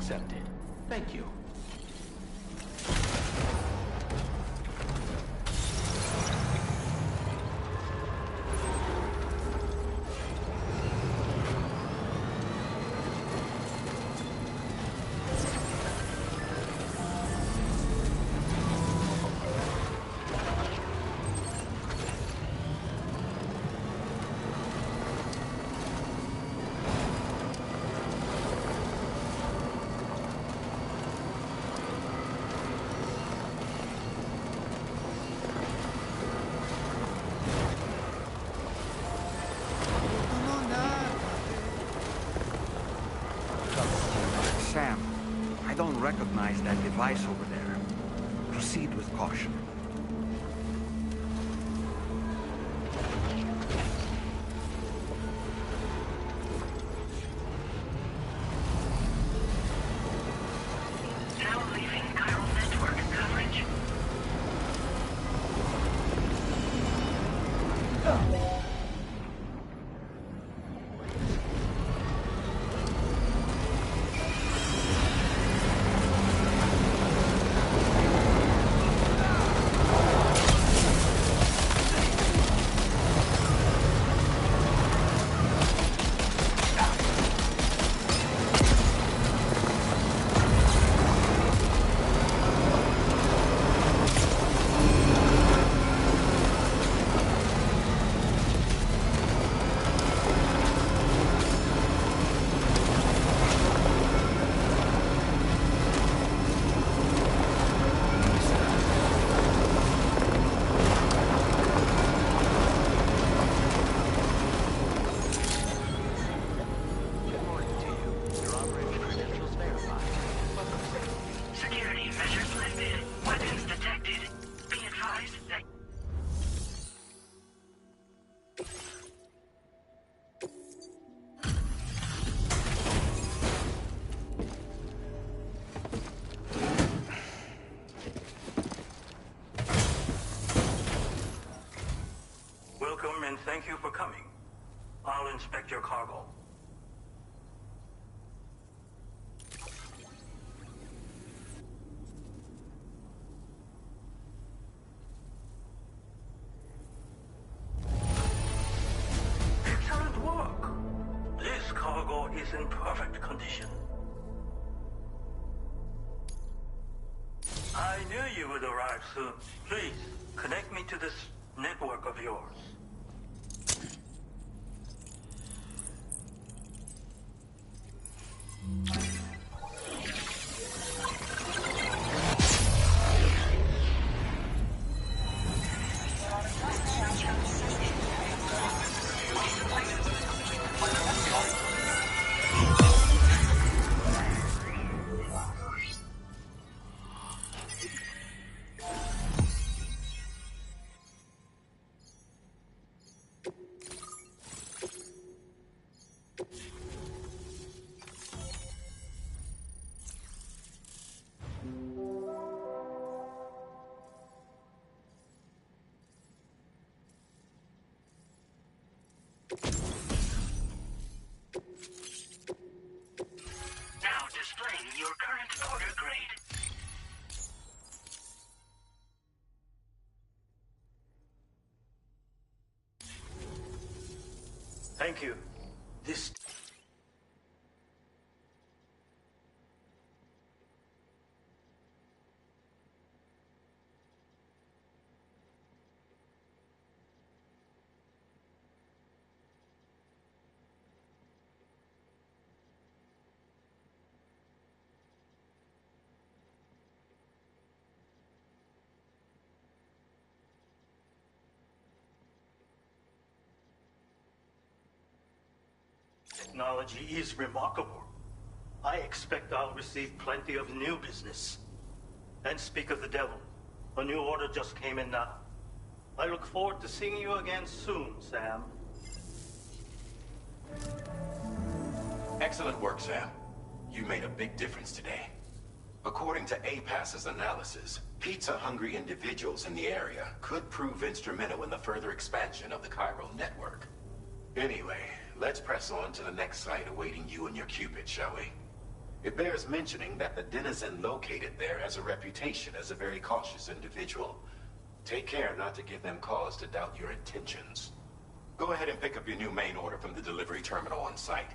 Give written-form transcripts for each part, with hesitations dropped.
accepted. Thank you. Sam, I don't recognize that device over there. Proceed with caution. Now leaving chiral network coverage. Security measures lifted. Weapons detected. Be advised that... Welcome and thank you for coming. I'll inspect your cargo. Excellent work. This cargo is in perfect condition. I knew you would arrive soon. Please, connect me to this network of yours. Now displaying your current order grade. Thank you. This... Technology is remarkable. I expect I'll receive plenty of new business. And speak of the devil, a new order just came in now. I look forward to seeing you again soon, Sam. Excellent work, Sam. You made a big difference today. According to APAS's analysis, pizza-hungry individuals in the area could prove instrumental in the further expansion of the chiral network. Anyway, let's press on to the next site awaiting you and your Cupid, shall we? It bears mentioning that the denizen located there has a reputation as a very cautious individual. Take care not to give them cause to doubt your intentions. Go ahead and pick up your new main order from the delivery terminal on site.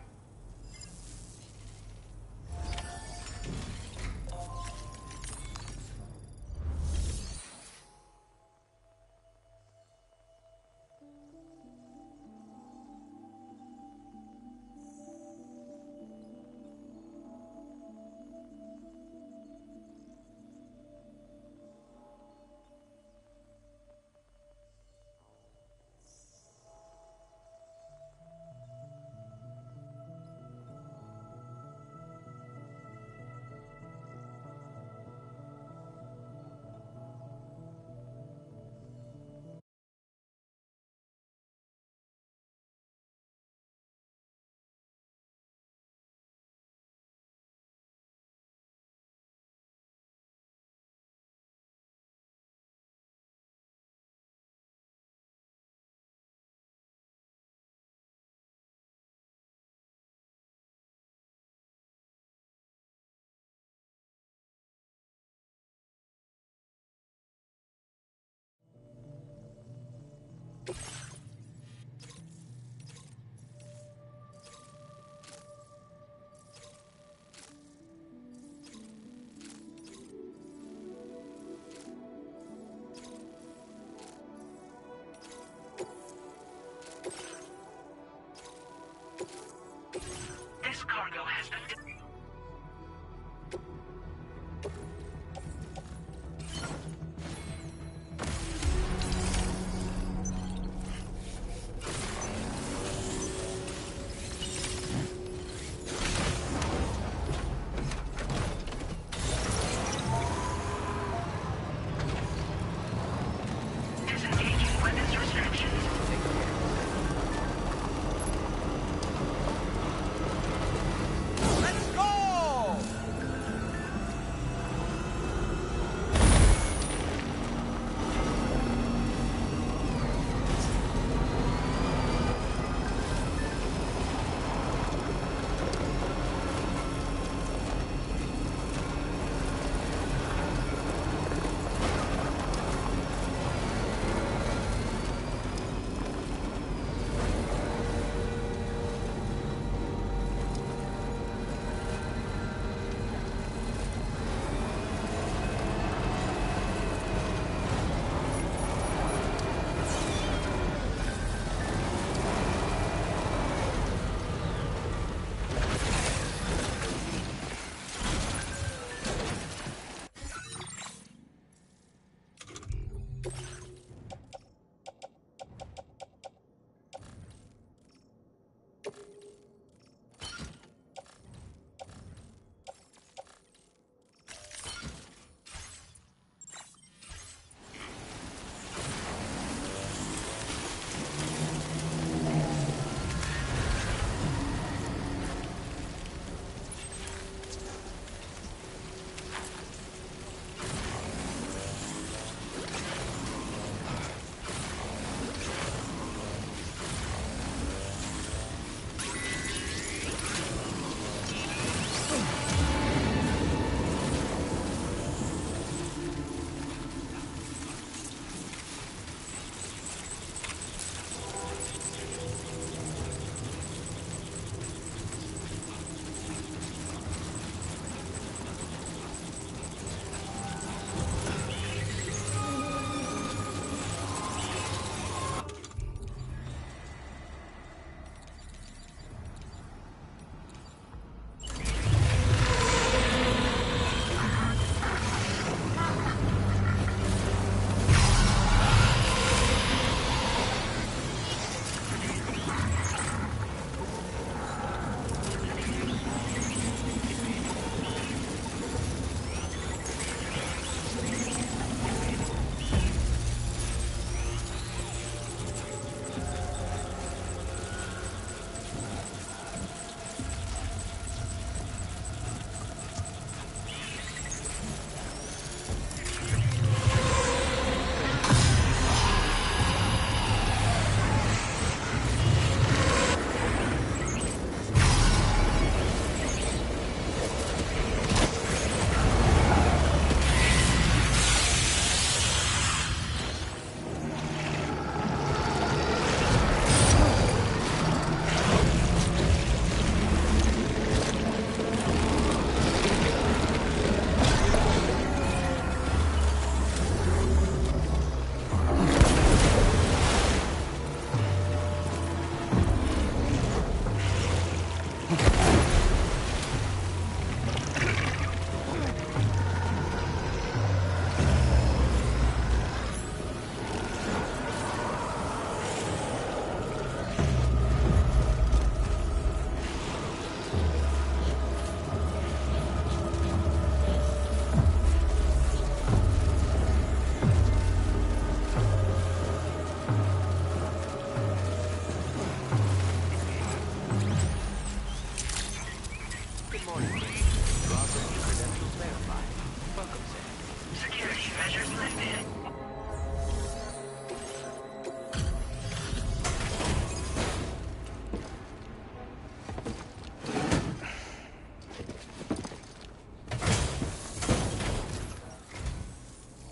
Pressure's lifted.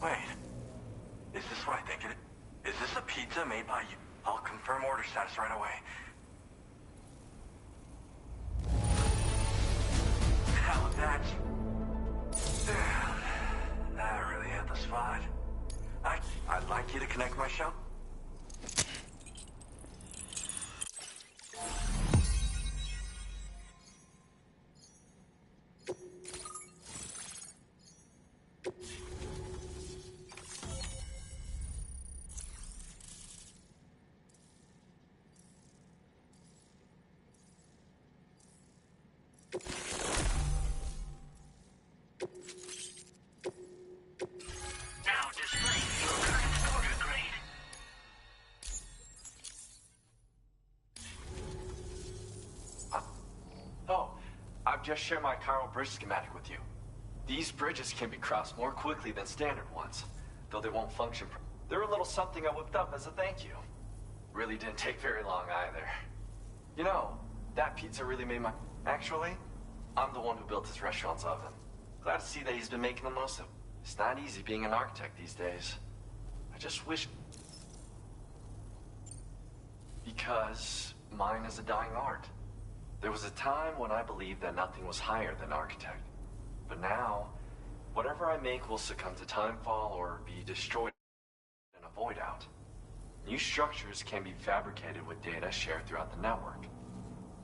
Wait. Is this what I think it is? Is this a pizza made by you? I'll confirm order status right away. Now that's... That really hit the spot. I'd like you to connect my show. Now display your current order grade. Oh, I've just shared my chiral bridge schematic with you. These bridges can be crossed more quickly than standard ones, though they won't function. They're a little something I whipped up as a thank you. Really didn't take very long either. You know, that pizza really made my... Actually, I'm the one who built this restaurant's oven. Glad to see that he's been making the most of it. It's not easy being an architect these days. I just wish... Because mine is a dying art. There was a time when I believed that nothing was higher than architect. But now, whatever I make will succumb to timefall or be destroyed in a void out. New structures can be fabricated with data shared throughout the network,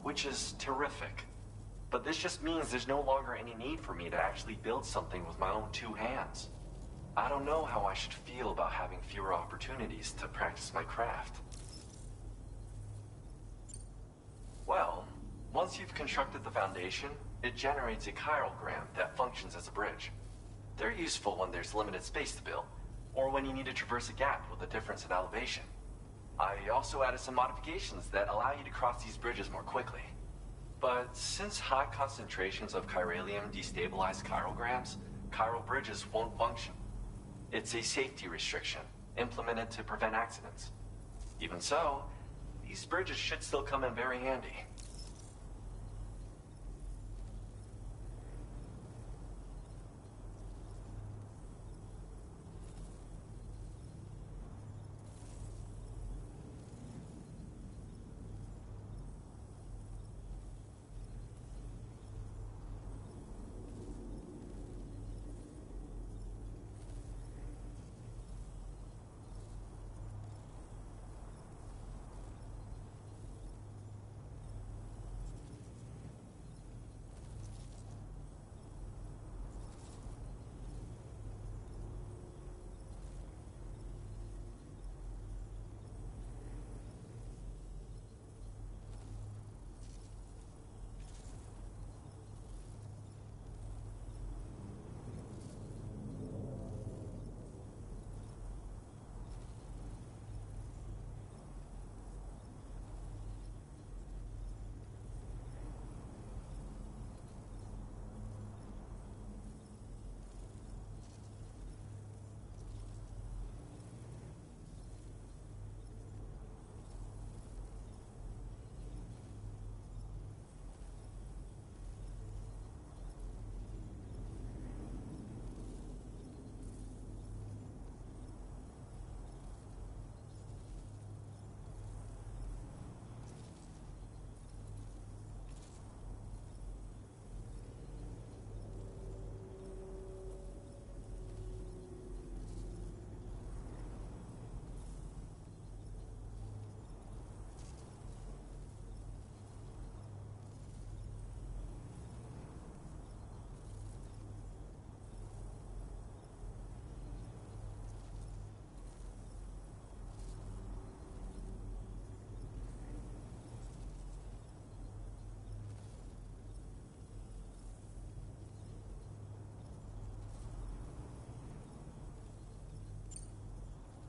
which is terrific. But this just means there's no longer any need for me to actually build something with my own two hands. I don't know how I should feel about having fewer opportunities to practice my craft. Well, once you've constructed the foundation, it generates a chirogram that functions as a bridge. They're useful when there's limited space to build, or when you need to traverse a gap with a difference in elevation. I also added some modifications that allow you to cross these bridges more quickly. But since high concentrations of chiralium destabilize chirograms, chiral bridges won't function. It's a safety restriction, implemented to prevent accidents. Even so, these bridges should still come in very handy.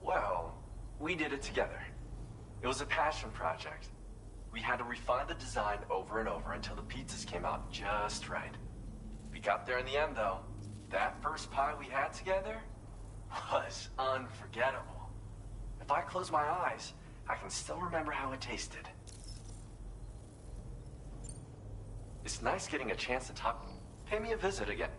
Well, we did it together. It was a passion project. We had to refine the design over and over until the pizzas came out just right. We got there in the end, though. That first pie we had together, was unforgettable. If I close my eyes, I can still remember how it tasted. It's nice getting a chance to talk. Pay me a visit again.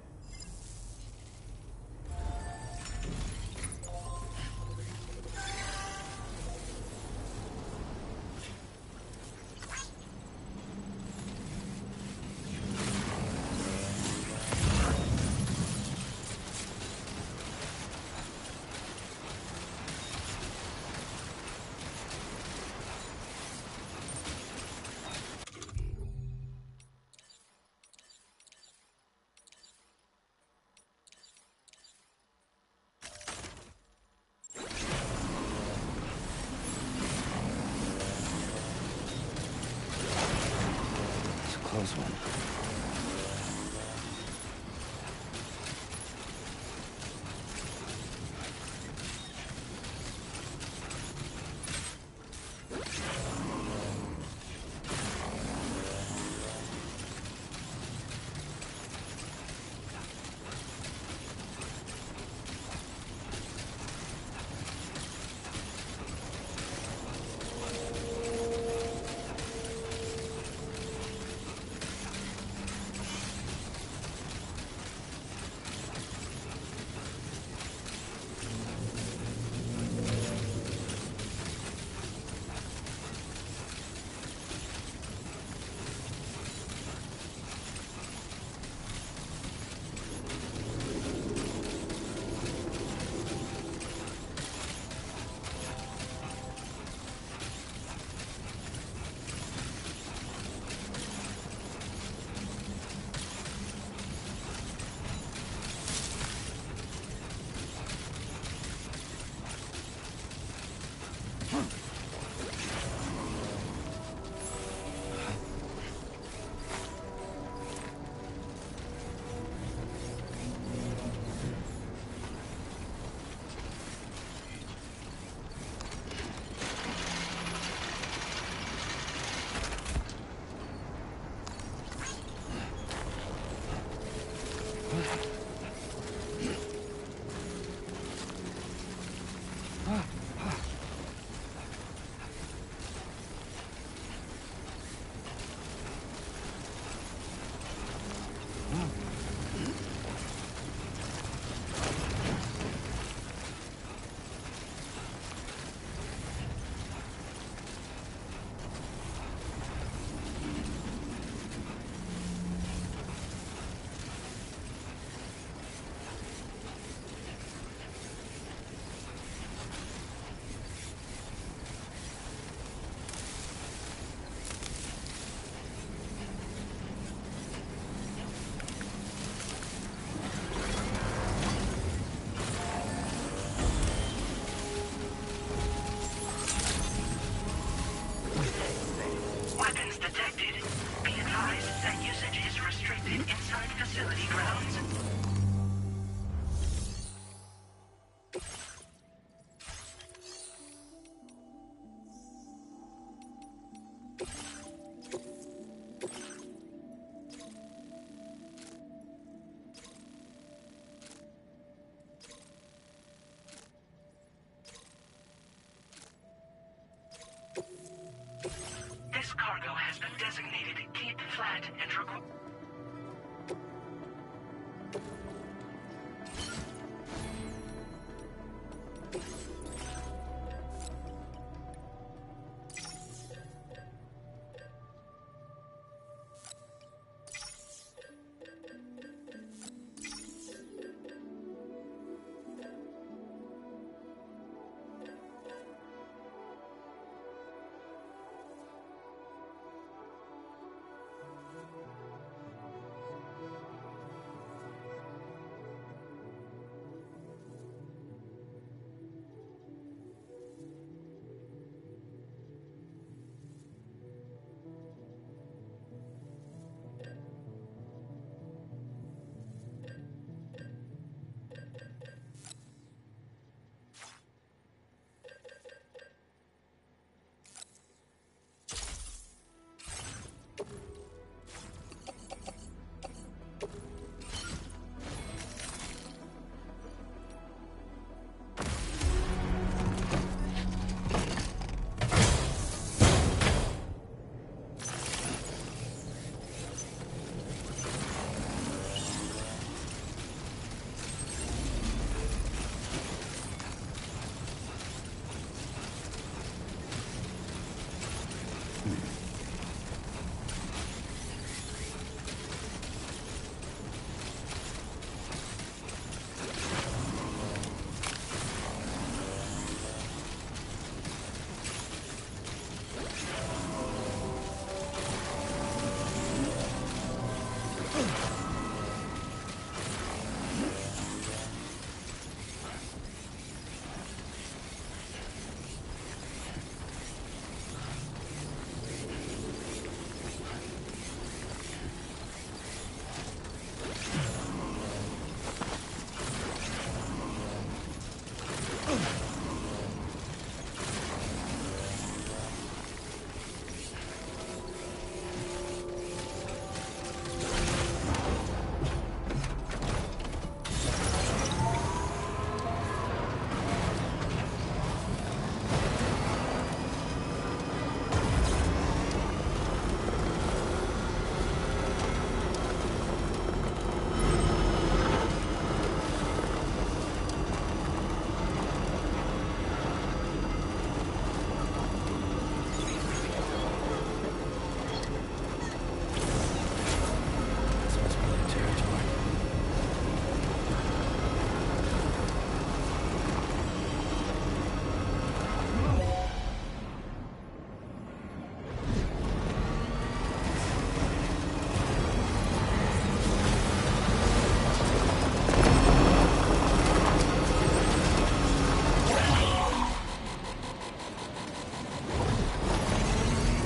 Close one.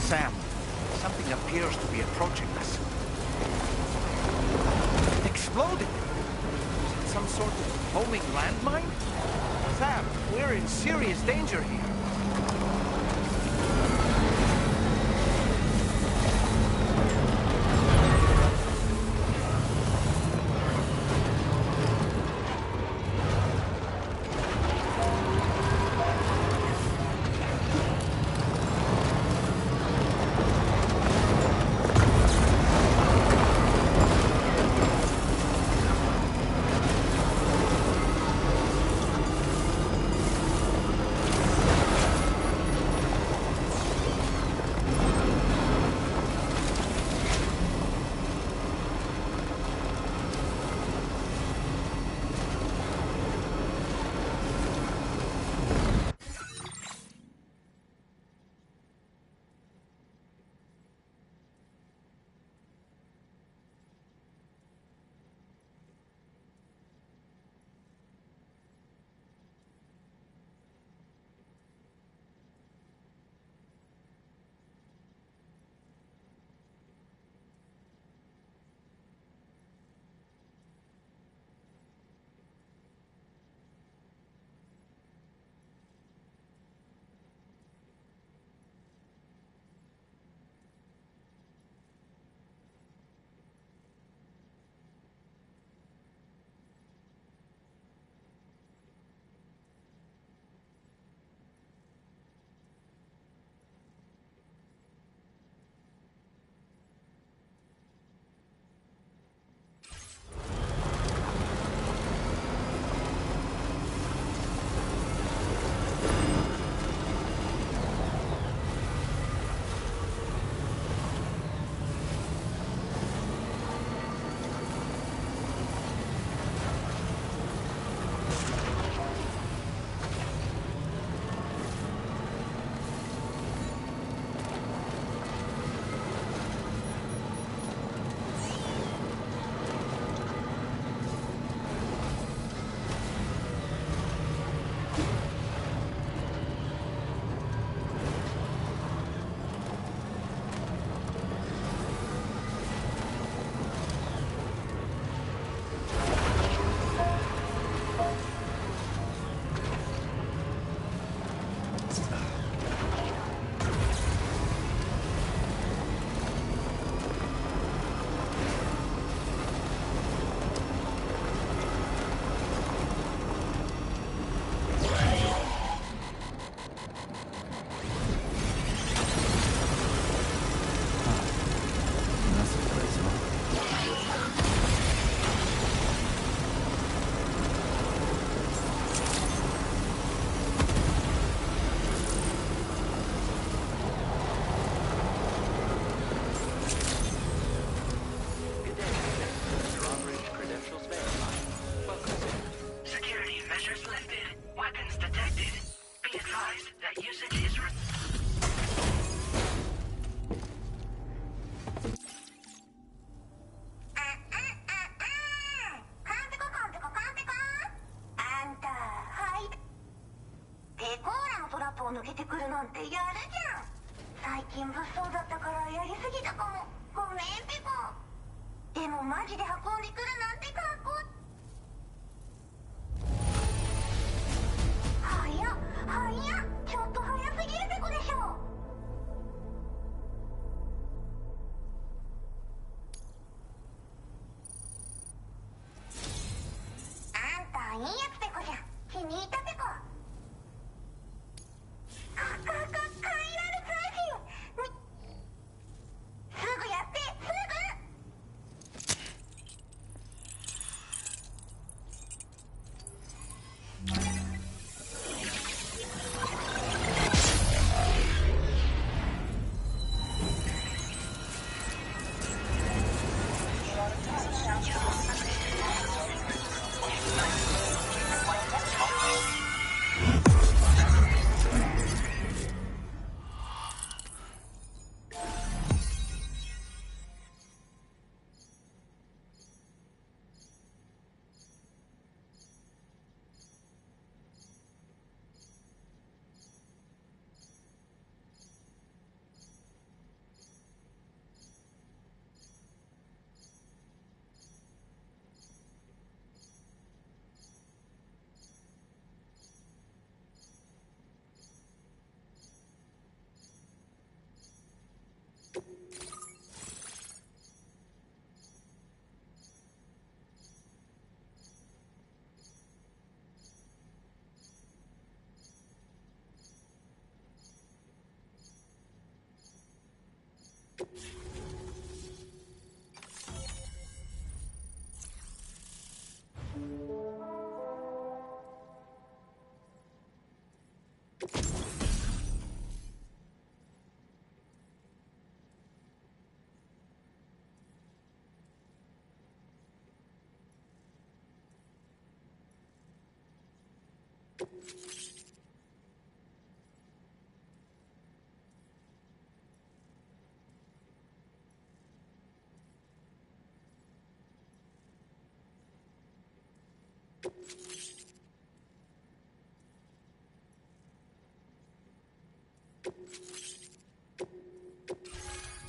Sam, something appears to be approaching us. It exploded! Is it some sort of homing landmine? Sam, we're in serious danger here.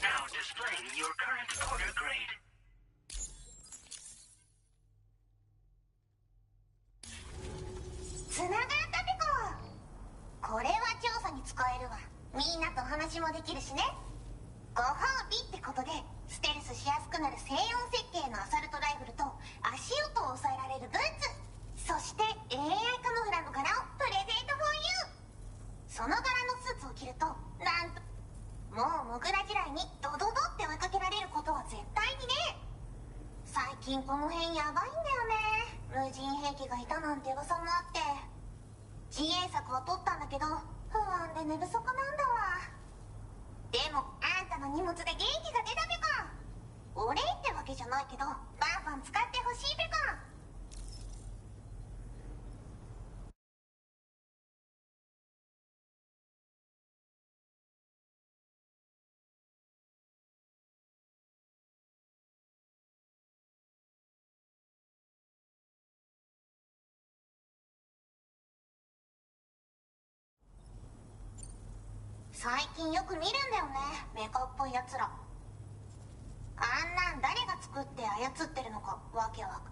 Now displaying your current order grade. つながったペコ。これは調査に使えるわ。みんなと話もできるしね。ご褒美ってことでステルスしやすくなる静音設計のアサルトライフルと足音を抑えられるブーツ、そして AI カモフラの柄をプレゼント for you。 その柄のスーツを着るとなんともうモグラ地雷にドドドって追いかけられることは絶対にね。最近この辺やばいんだよね。無人兵器がいたなんて噂もあって、自衛策は取ったんだけど不安で寝不足なんだわ。でもあんたの荷物で元気が出たペコ。お礼ってわけじゃないけどバンバン使ってほしいペコ。最近よく見るんだよね、メカっぽいやつら。あんなん誰が作って操ってるのかわけわか。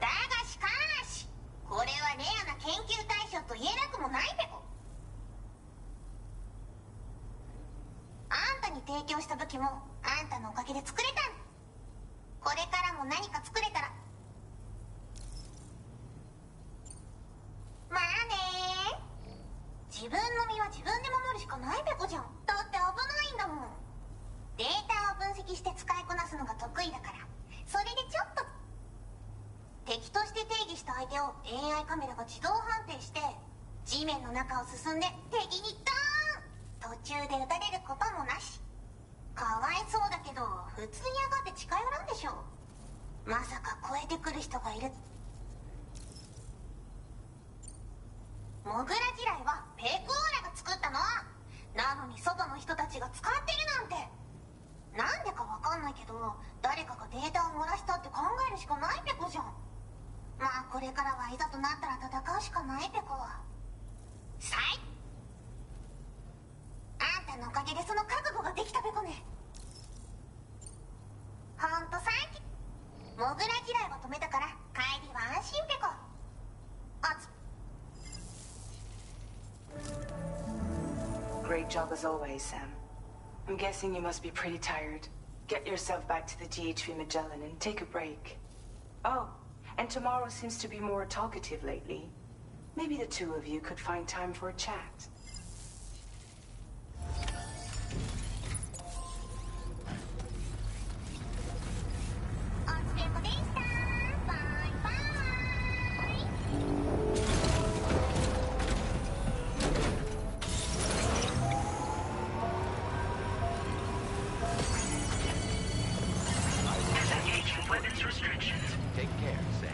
だがしかしこれはレアな研究対象と言えなくもないペコ。あんたに提供した武器もあんたのおかげで作れたの。これからも何か作れたら。まあねー。自分の身は自分で守るしかないペコじゃん。だって危ないんだもん。データを分析して使いこなすのが得意だから、それでちょっと敵として定義した相手を AI カメラが自動判定して地面の中を進んで敵にドーン。途中で撃たれることもなし。かわいそうだけど普通に上がって近寄らんでしょ。まさか超えてくる人がいる。モグラ地雷はペクオーラが作ったの。なのに外の人たちが使ってるなんて。なんでかわかんないけど誰かがデータを漏らしたって考えるしかないペコじゃん。まあこれからはいざとなったら戦うしかないペコ。さいあんたのおかげでその覚悟ができたペコね。ほんとサンキュー。モグラ地雷を止めたから帰りは安心ペコ。あつGreat job as always, Sam. I'm guessing you must be pretty tired. Get yourself back to the GHV Magellan and take a break. Oh, and tomorrow seems to be more talkative lately. Maybe the two of you could find time for a chat. Disengaging weapons restrictions. Take care, Sam.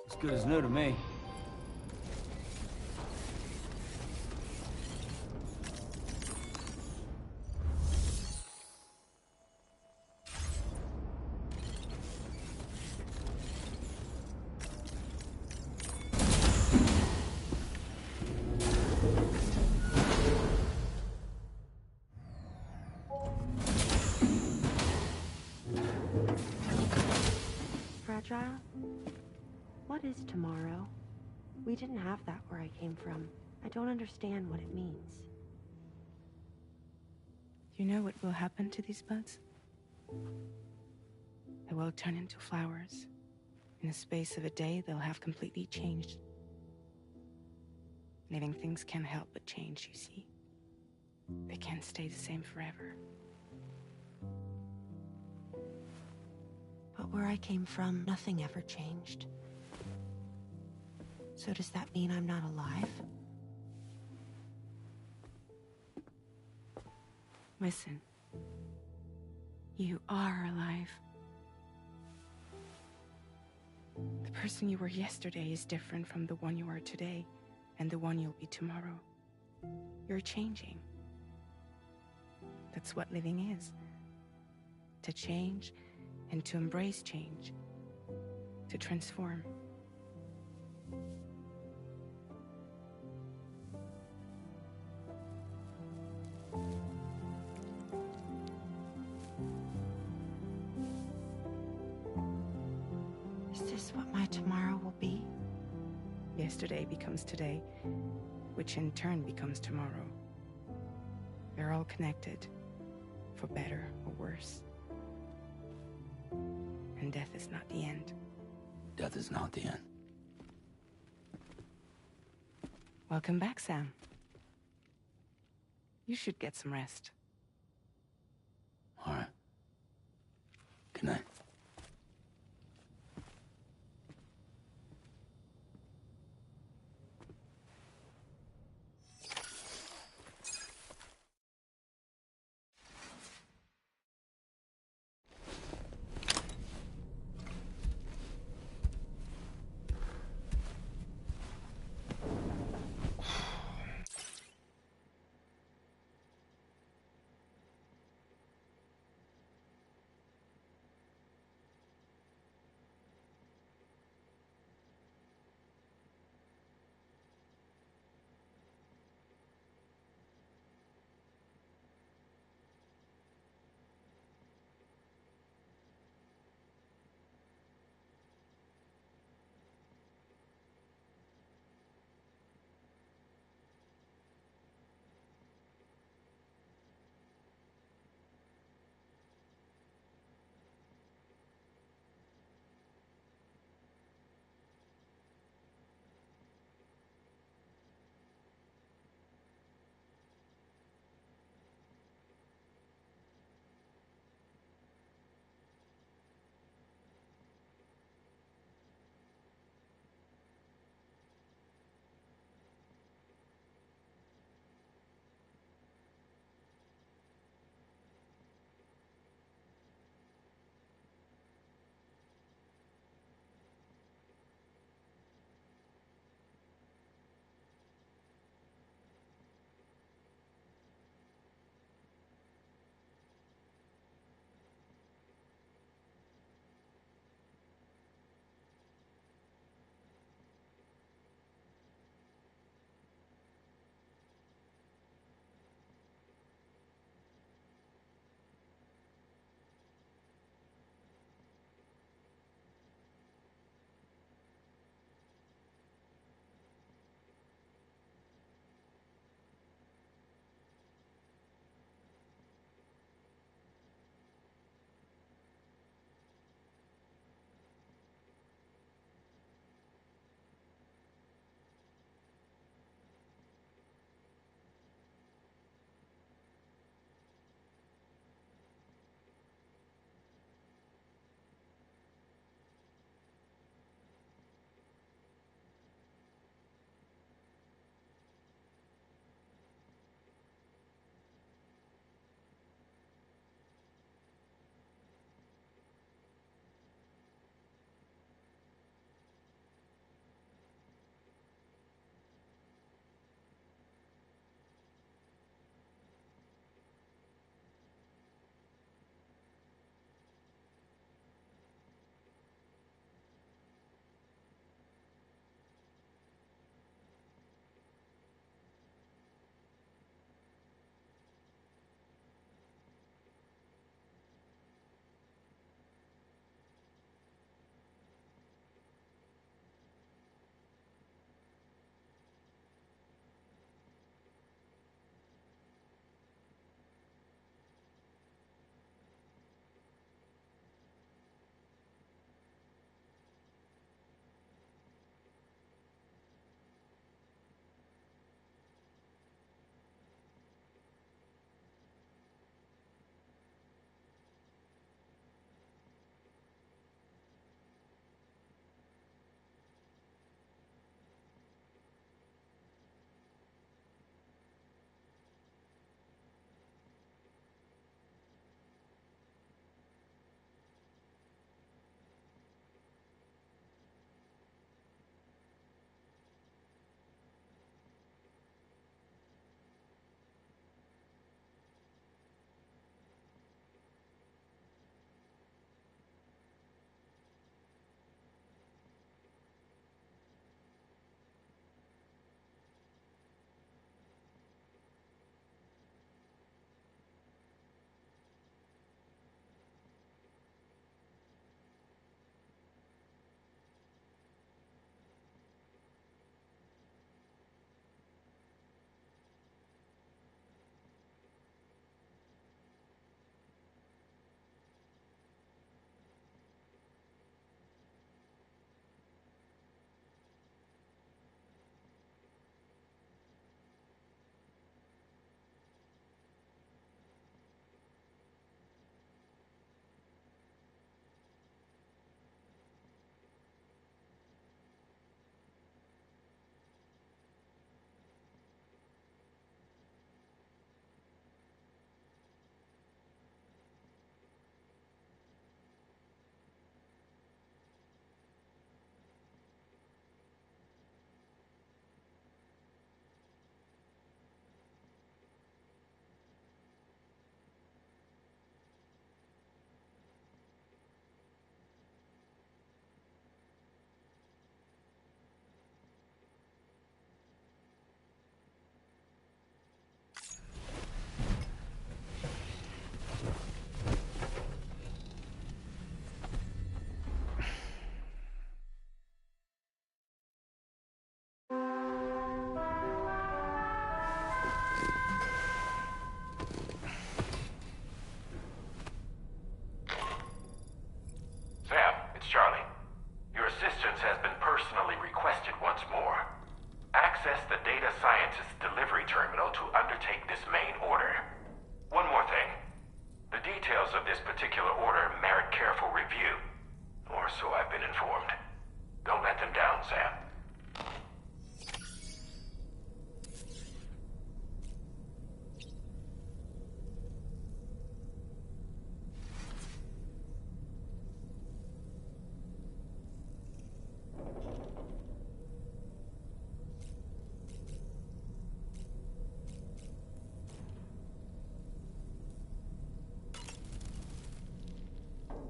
As good as new to me. Fragile? What is tomorrow? We didn't have that where I came from. I don't understand what it means. You know what will happen to these buds? They will turn into flowers. In the space of a day, they'll have completely changed. Living things can't help but change, you see. They can't stay the same forever. But where I came from, nothing ever changed. So does that mean I'm not alive? Listen. You are alive. The person you were yesterday is different from the one you are today, and the one you'll be tomorrow. You're changing. That's what living is. To change and to embrace change. To transform. Is this what my tomorrow will be? Yesterday becomes today, which in turn becomes tomorrow. They're all connected, for better or worse. And death is not the end. Death is not the end. Welcome back, Sam. You should get some rest. All right. Good night.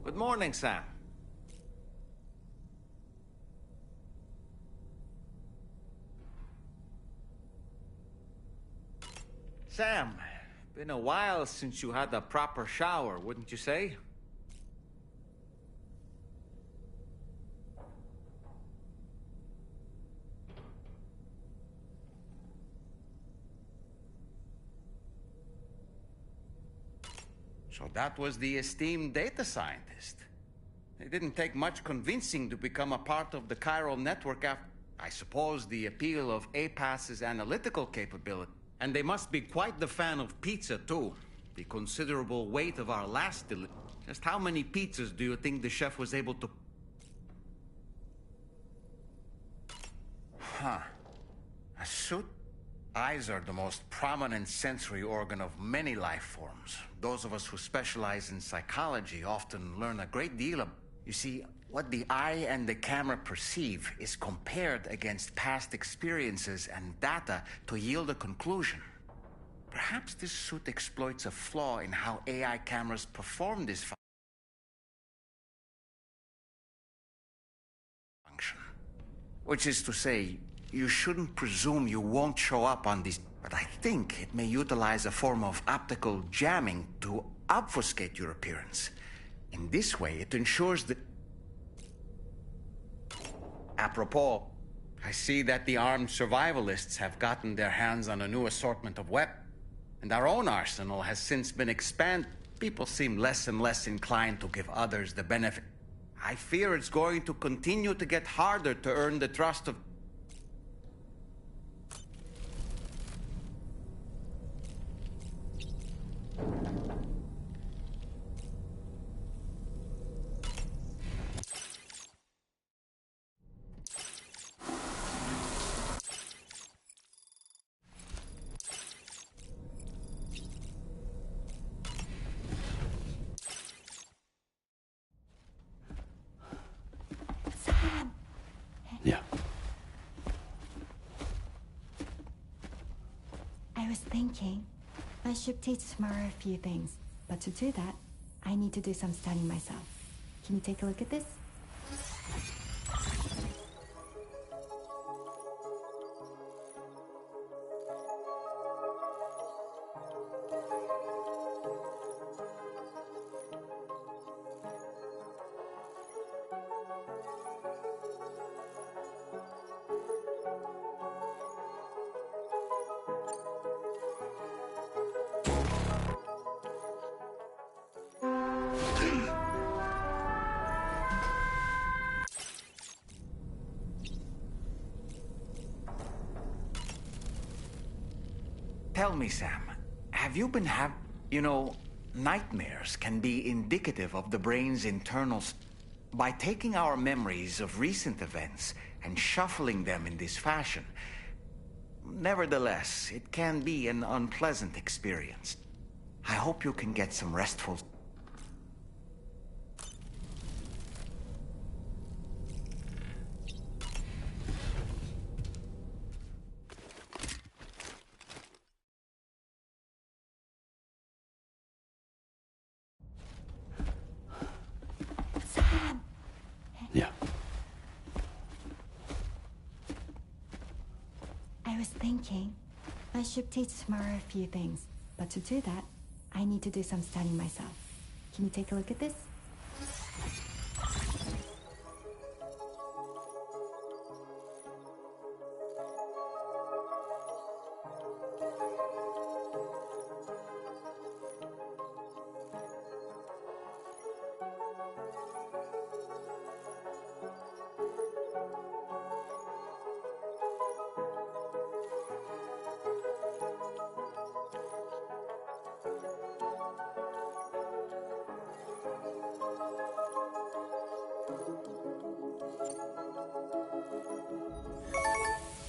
Good morning, Sam. Sam, been a while since you had a proper shower, wouldn't you say? So that was the esteemed data scientist. It didn't take much convincing to become a part of the chiral network after, I suppose, the appeal of APAS's analytical capability. And they must be quite the fan of pizza, too. The considerable weight of our last Just how many pizzas do you think the chef was able to... Huh. A suit? Eyes are the most prominent sensory organ of many life forms. Those of us who specialize in psychology often learn a great deal of... You see, what the eye and the camera perceive is compared against past experiences and data to yield a conclusion. Perhaps this suit exploits a flaw in how AI cameras perform this function. Which is to say, you shouldn't presume you won't show up on these, but I think it may utilize a form of optical jamming to obfuscate your appearance. In this way, it ensures that... Apropos, I see that the armed survivalists have gotten their hands on a new assortment of weapons, and our own arsenal has since been expanded. People seem less and less inclined to give others the benefit. I fear it's going to continue to get harder to earn the trust of... Yeah. I was thinking, I should teach tomorrow a few things, but to do that, I need to do some studying myself. Can you take a look at this? Tell me, Sam, have you been You know, nightmares can be indicative of the brain's internals. By taking our memories of recent events and shuffling them in this fashion, nevertheless, it can be an unpleasant experience. I hope you can get some restful... Yeah. I was thinking, I should teach tomorrow a few things, but to do that, I need to do some studying myself. Can you take a look at this?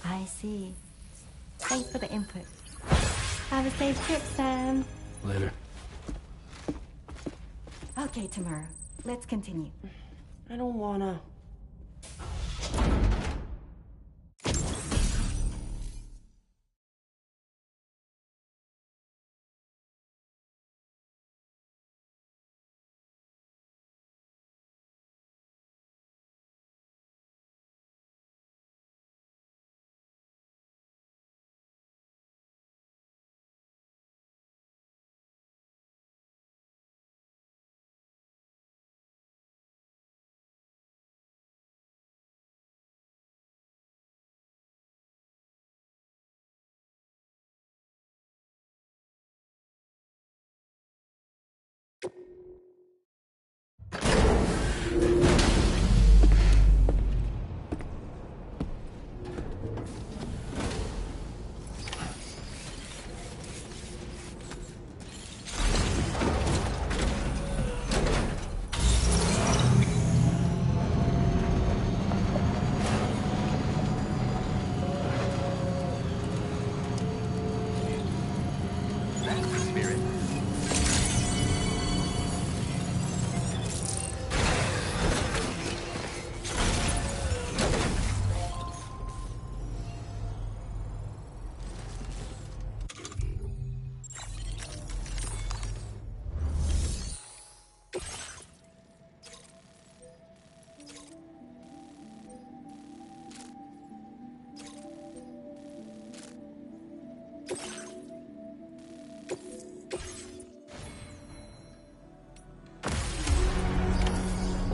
I see. Thanks for the input. Have a safe trip, Sam. Later. Okay, tomorrow. Let's continue. I don't wanna.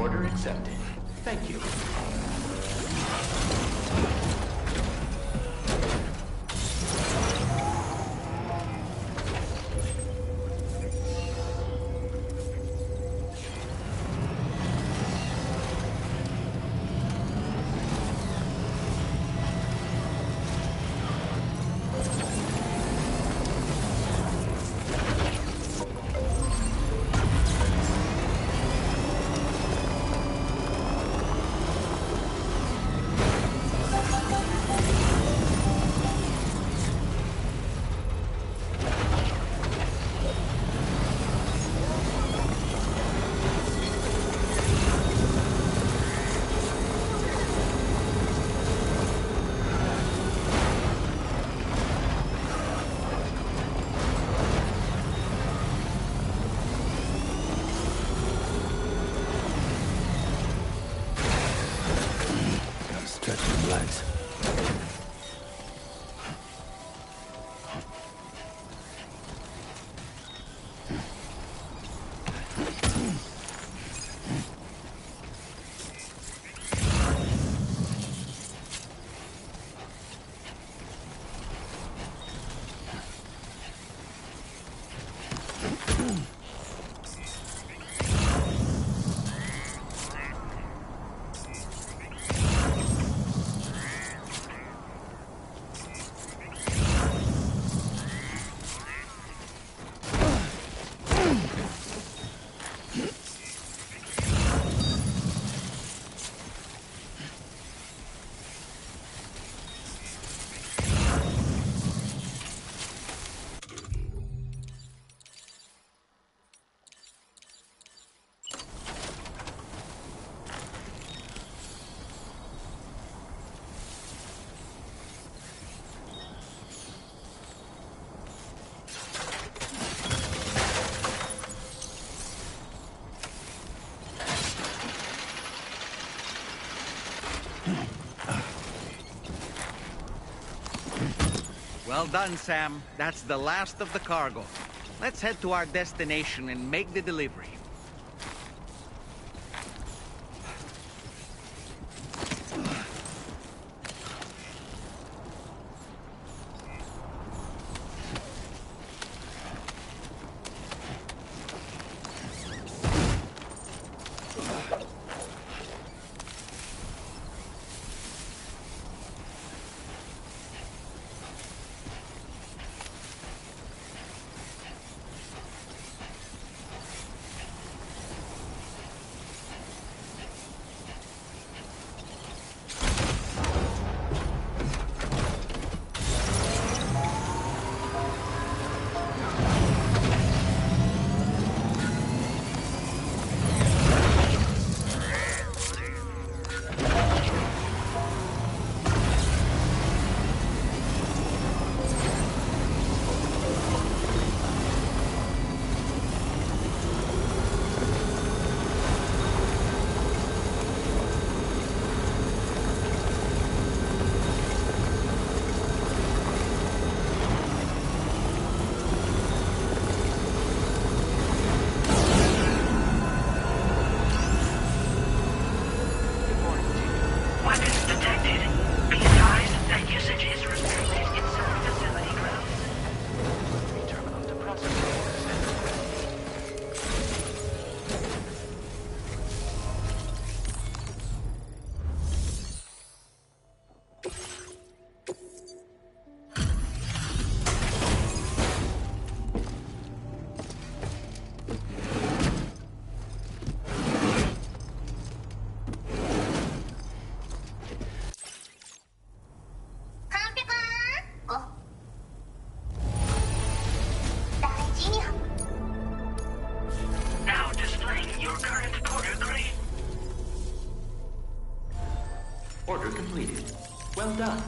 Order accepted. Thank you. Stretch them legs. Well done, Sam. That's the last of the cargo. Let's head to our destination and make the delivery. Weapons detected. Be advised that usage is restricted inside facility grounds. Terminal depressor. Now displaying your current order grade. Order completed. Well done.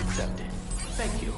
accepted. Thank you.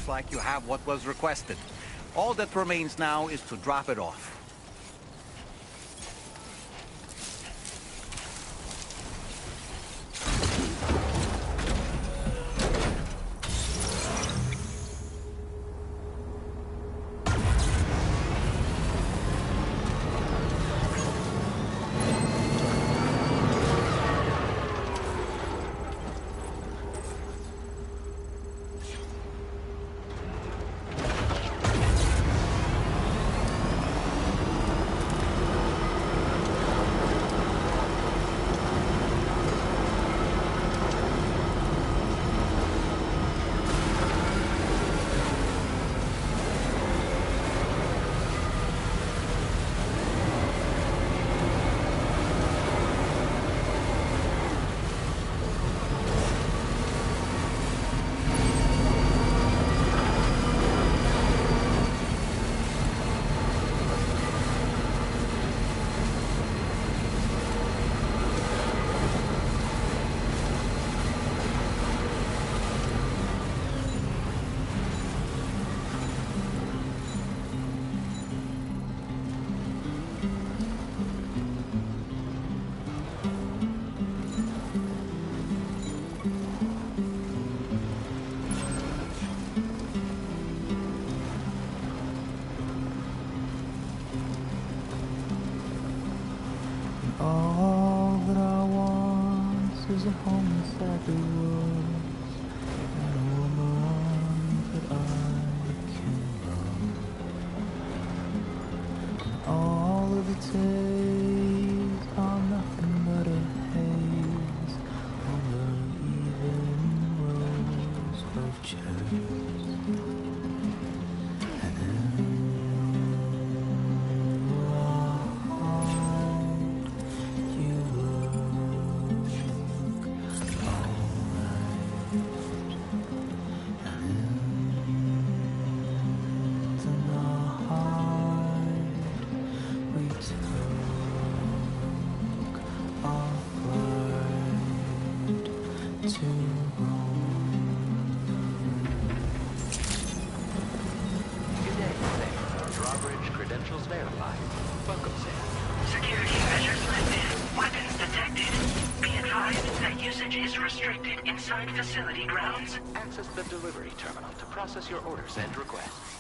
like you have what was requested. All that remains now is to drop it off. All that I want is a home inside the woods, and a woman that I can love. And all of the days are nothing but a haze on the even rows of chairs. And in you look alright, and in the night we took our flight to Rome. Good day, Sam. Drawbridge credentials verified. Welcome, Sam. Security measures lifted. Weapons detected. Be advised that usage is restricted inside facility grounds. Access the delivery terminal to process your orders and requests.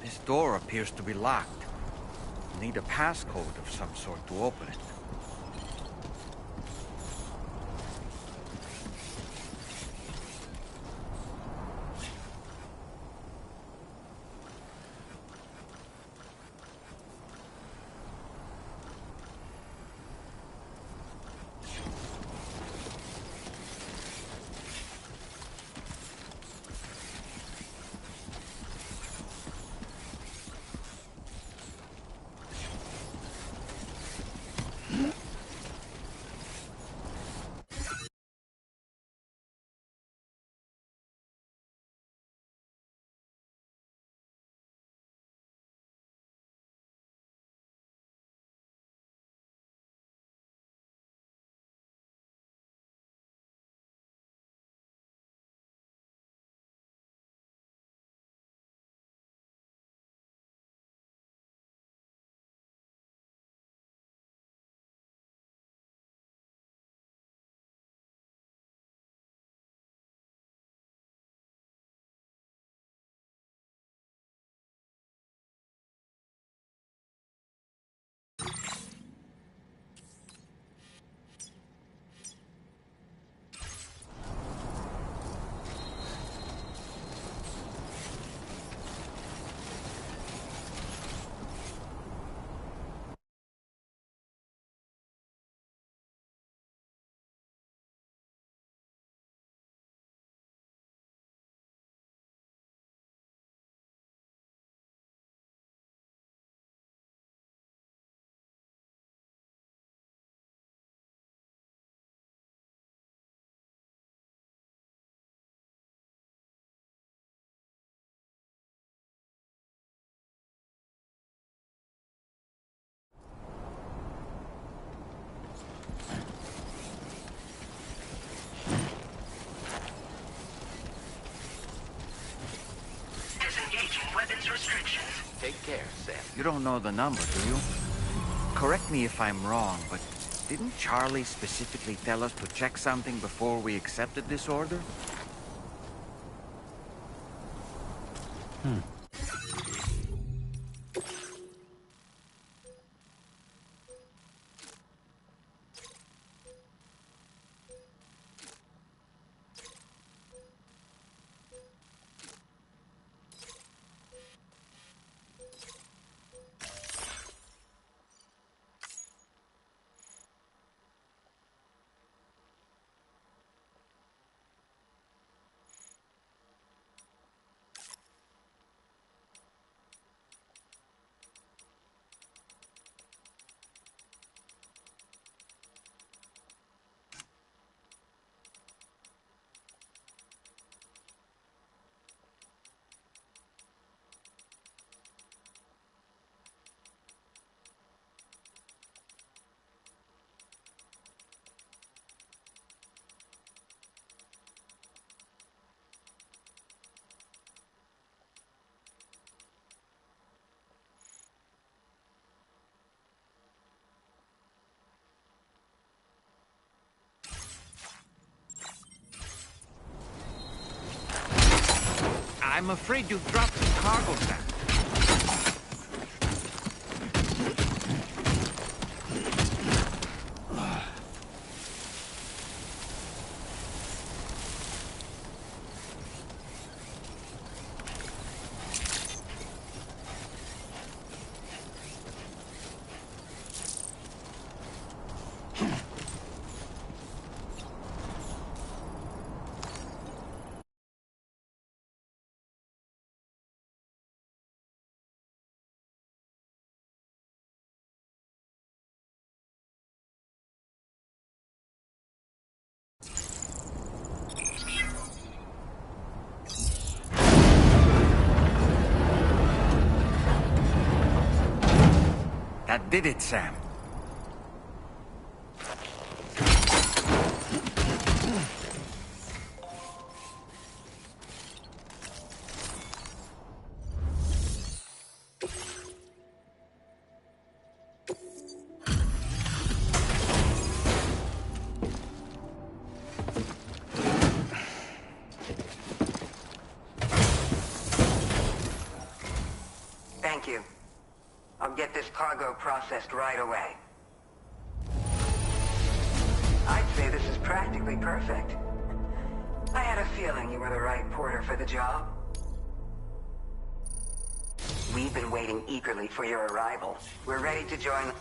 This door appears to be locked. We'll need a passcode of some sort to open it. Disengaging weapons restrictions. Take care, Sam. You don't know the number, do you? correct me if I'm wrong, but didn't Charlie specifically tell us to check something before we accepted this order? I'm afraid you've dropped some cargo back. That did it, Sam. Thank you. I'll get this cargo processed right away. I'd say this is practically perfect. I had a feeling you were the right porter for the job. We've been waiting eagerly for your arrival. We're ready to join...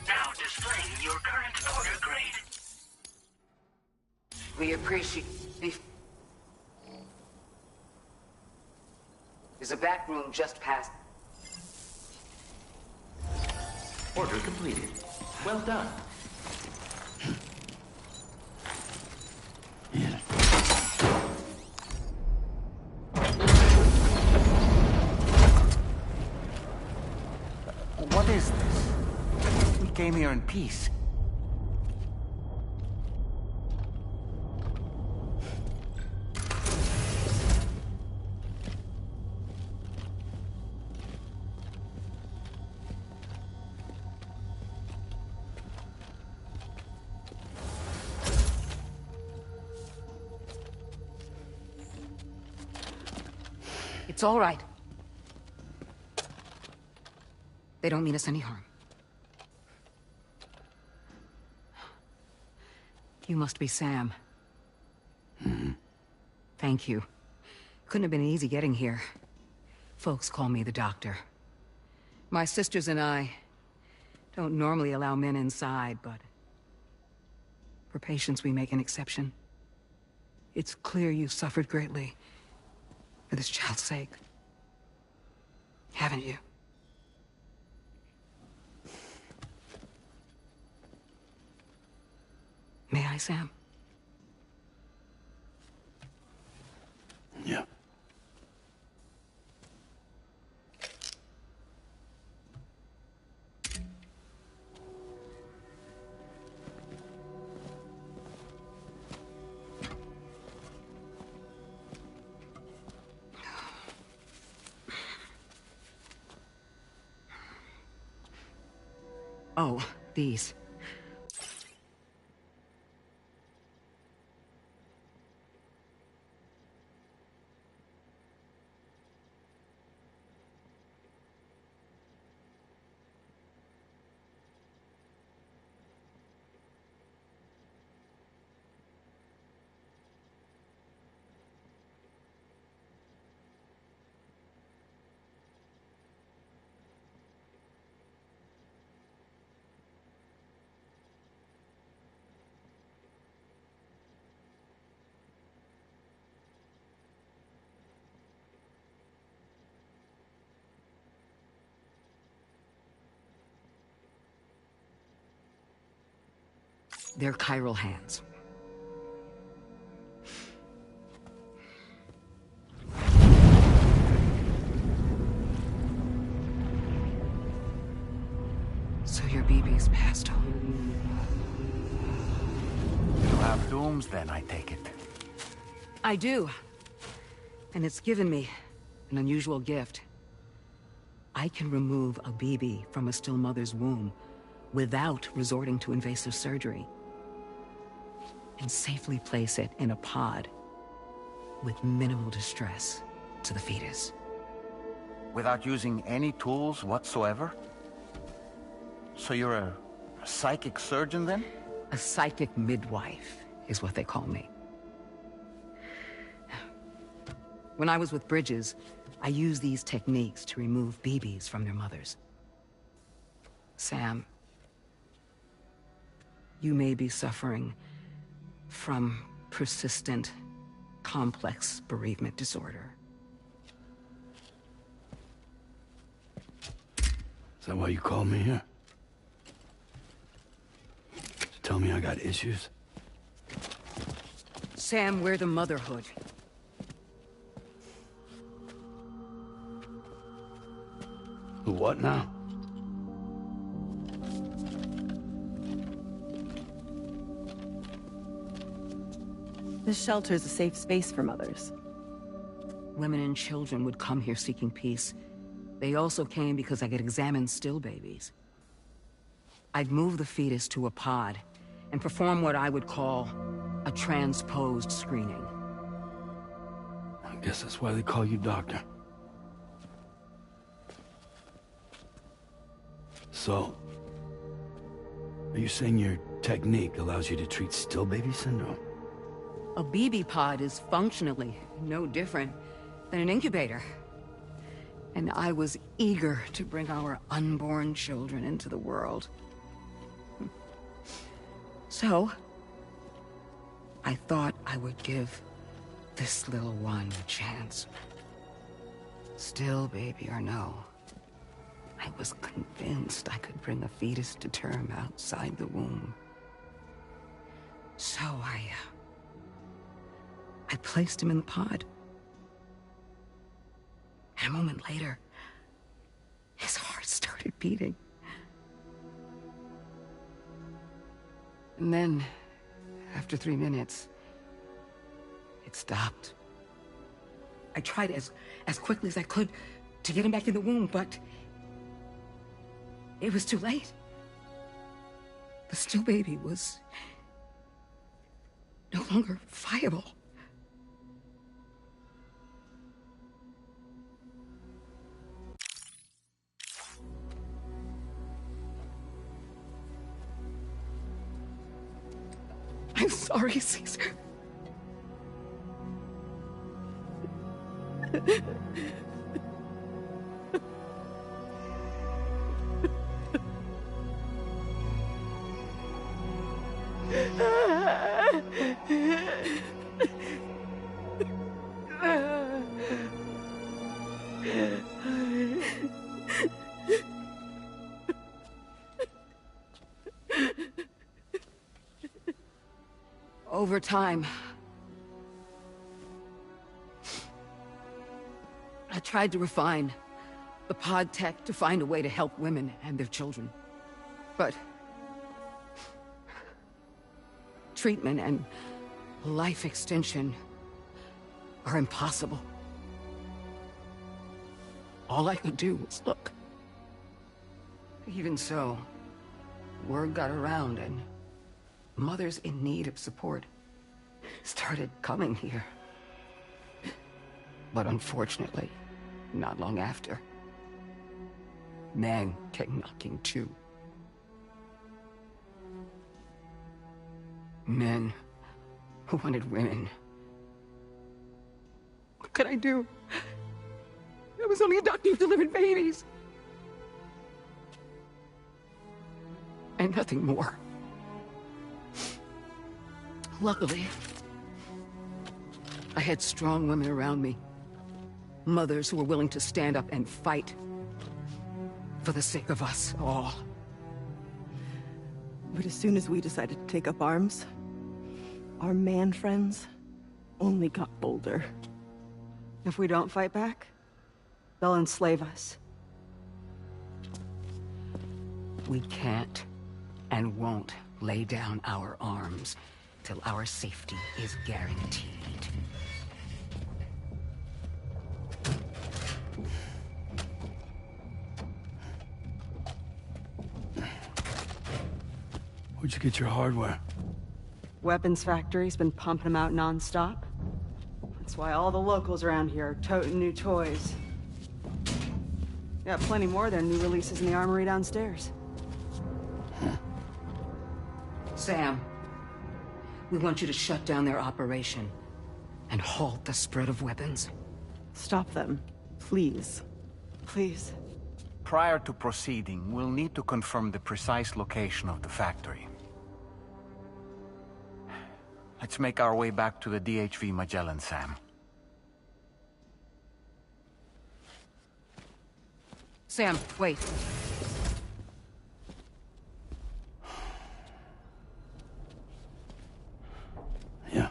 Now displaying your current order grade. We appreciate... There's a back room just past... Order completed. Well done. What is this? We came here in peace. It's all right. They don't mean us any harm. You must be Sam. Thank you. Couldn't have been easy getting here. Folks call me the doctor. My sisters and I don't normally allow men inside, but for patients we make an exception. It's clear you suffered greatly for this child's sake. Haven't you? May I, Sam? Yeah. Oh, these. They're chiral hands. So your BB's passed on. You have dooms then, I take it. I do. And it's given me an unusual gift. I can remove a BB from a still mother's womb without resorting to invasive surgery. And safely place it in a pod with minimal distress to the fetus. Without using any tools whatsoever? So you're a psychic surgeon then? A psychic midwife is what they call me. When I was with Bridges, I used these techniques to remove BBs from their mothers. Sam, you may be suffering from persistent, complex bereavement disorder. Is that why you called me here? To tell me I got issues? Sam, we're the motherhood. The what now? This shelter's a safe space for mothers. Women and children would come here seeking peace. They also came because I could examine still babies. I'd move the fetus to a pod and perform what I would call a transposed screening. I guess that's why they call you doctor. So, are you saying your technique allows you to treat still baby syndrome? A BB pod is functionally no different than an incubator. And I was eager to bring our unborn children into the world. So, I thought I would give this little one a chance. Still baby or no, I was convinced I could bring a fetus to term outside the womb. So I placed him in the pod. And a moment later, his heart started beating. And then, after 3 minutes, it stopped. I tried as quickly as I could to get him back in the womb, but it was too late. The still baby was no longer viable. I'm sorry, Caesar. Over time, I tried to refine the pod tech to find a way to help women and their children. But treatment and life extension are impossible. All I could do was look. Even so, word got around and mothers in need of support started coming here. But unfortunately, not long after, men came knocking too. Men who wanted women. What could I do? I was only a doctor who delivered babies. And nothing more. Luckily, I had strong women around me. Mothers who were willing to stand up and fight for the sake of us all. But as soon as we decided to take up arms, our man friends only got bolder. If we don't fight back, they'll enslave us. We can't and won't lay down our arms till our safety is guaranteed. Where'd you get your hardware? Weapons factory's been pumping them out non-stop. That's why all the locals around here are toting new toys. Got plenty more of their new releases in the armory downstairs. Sam, we want you to shut down their operation and halt the spread of weapons. Stop them, please. Please. Prior to proceeding, we'll need to confirm the precise location of the factory. Let's make our way back to the DHV Magellan, Sam. Sam, wait. Yeah.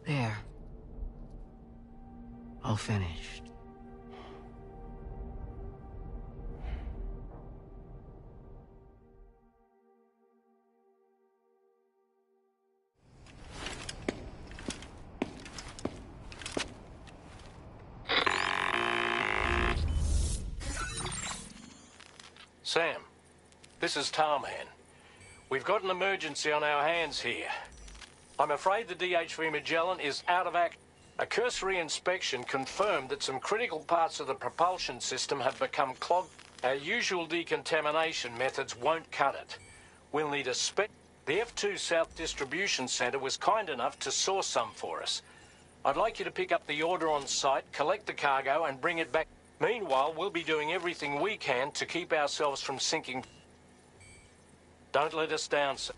There. All finished. Sam, this is Tarman. We've got an emergency on our hands here. I'm afraid the DHV Magellan is out of action. A cursory inspection confirmed that some critical parts of the propulsion system have become clogged. Our usual decontamination methods won't cut it. We'll need a spec. The F2 South Distribution Center was kind enough to source some for us. I'd like you to pick up the order on site, collect the cargo, and bring it back. Meanwhile, we'll be doing everything we can to keep ourselves from sinking. Don't let us down, sir.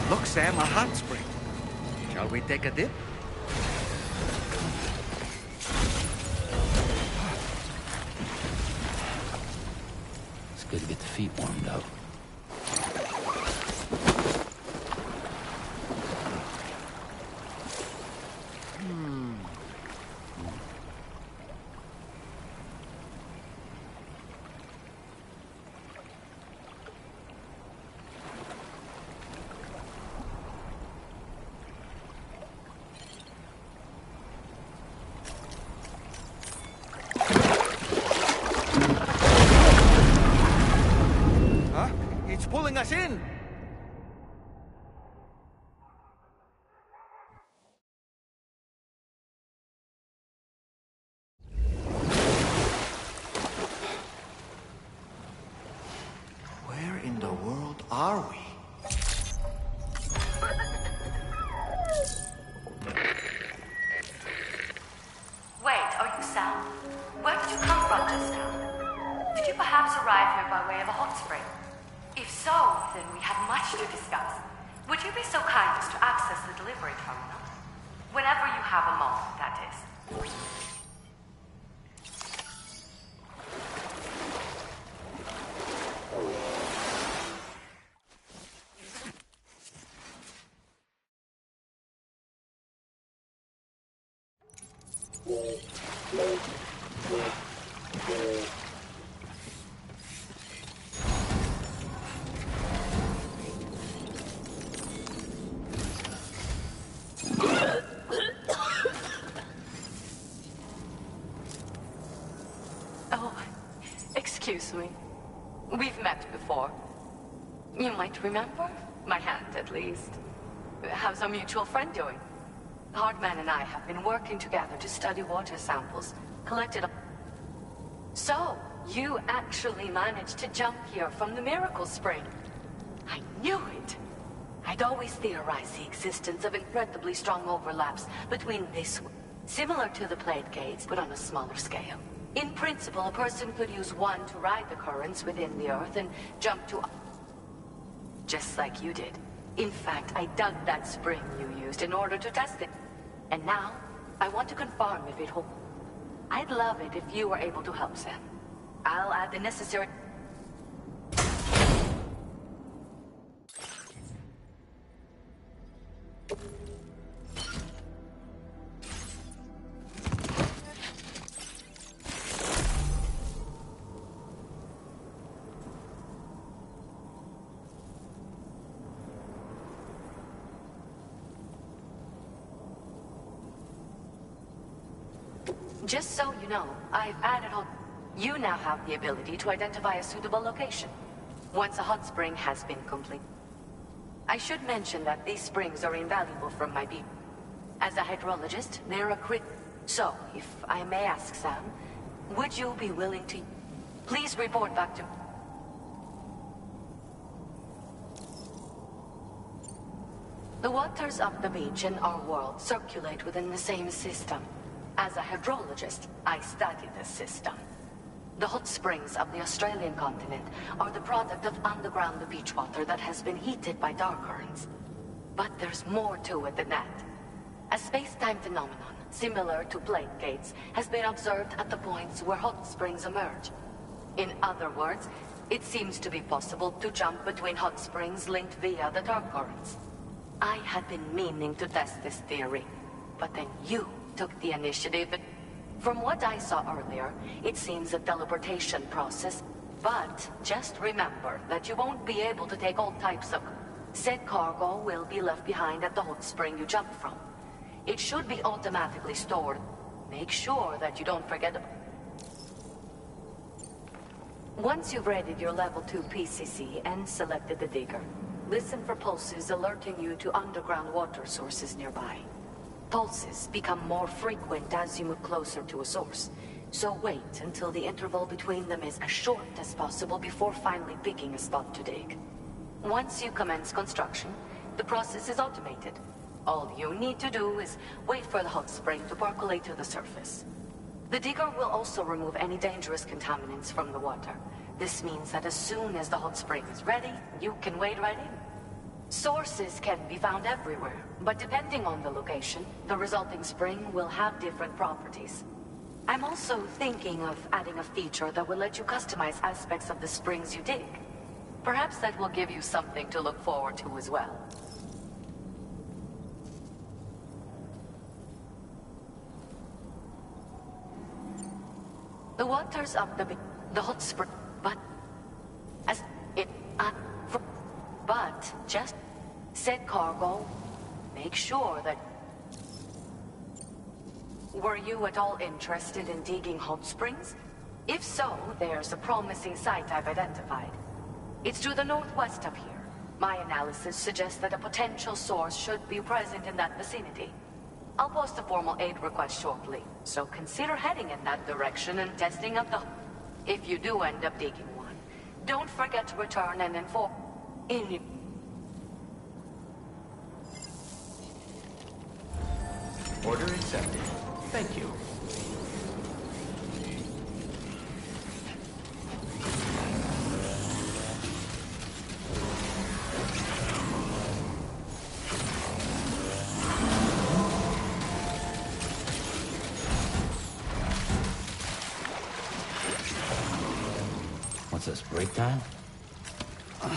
Look, Sam, a hot spring. Shall we take a dip? It's good to get the feet warmed up. What's pulling us in? Where in the world are we? Wait, are you Sam? Where did you come from just now? Did you perhaps arrive here by way of a hot spring? If so, then we have much to discuss. Would you be so kind as to access the delivery terminal? Whenever you have a moment, that is. Oh, excuse me. We've met before. You might remember? My hand, at least. How's our mutual friend doing? Hardman and I have been working together to study water samples collected. So, you actually managed to jump here from the Miracle Spring. I knew it! I'd always theorized the existence of incredibly strong overlaps between this, similar to the plate gates, but on a smaller scale. In principle, a person could use one to ride the currents within the Earth and jump to... just like you did. In fact, I dug that spring you used in order to test it. And now, I want to confirm if it holds. I'd love it if you were able to help, Sam. I'll add the necessary... Just so you know, I've added on... You now have the ability to identify a suitable location, once a hot spring has been complete. I should mention that these springs are invaluable from my view. As a hydrologist, they're a crit... So, if I may ask, Sam, would you be willing to... Please report back to... The waters of the beach and our world circulate within the same system. As a hydrologist, I study this system. The hot springs of the Australian continent are the product of underground beach water that has been heated by dark currents. But there's more to it than that. A space-time phenomenon, similar to plate gates, has been observed at the points where hot springs emerge. In other words, it seems to be possible to jump between hot springs linked via the dark currents. I had been meaning to test this theory, but then you took the initiative. From what I saw earlier, it seems a teleportation process. But just remember that you won't be able to take all types of... Said cargo will be left behind at the hot spring you jumped from. It should be automatically stored. Make sure that you don't forget about... Once you've readied your level 2 PCC and selected the digger, listen for pulses alerting you to underground water sources nearby. Pulses become more frequent as you move closer to a source, so wait until the interval between them is as short as possible before finally picking a spot to dig. Once you commence construction, the process is automated. All you need to do is wait for the hot spring to percolate to the surface. The digger will also remove any dangerous contaminants from the water. This means that as soon as the hot spring is ready, you can wade right in. Sources can be found everywhere, but depending on the location, the resulting spring will have different properties. I'm also thinking of adding a feature that will let you customize aspects of the springs you dig. Perhaps that will give you something to look forward to as well. The waters of the hot spring, but as it but just said cargo, make sure that... Were you at all interested in digging hot springs? If so, there's a promising site I've identified. It's to the northwest of here. My analysis suggests that a potential source should be present in that vicinity. I'll post a formal aid request shortly, so consider heading in that direction and testing out the... If you do end up digging one, don't forget to return and inform... Order accepted. Thank you. What's this, break time? Now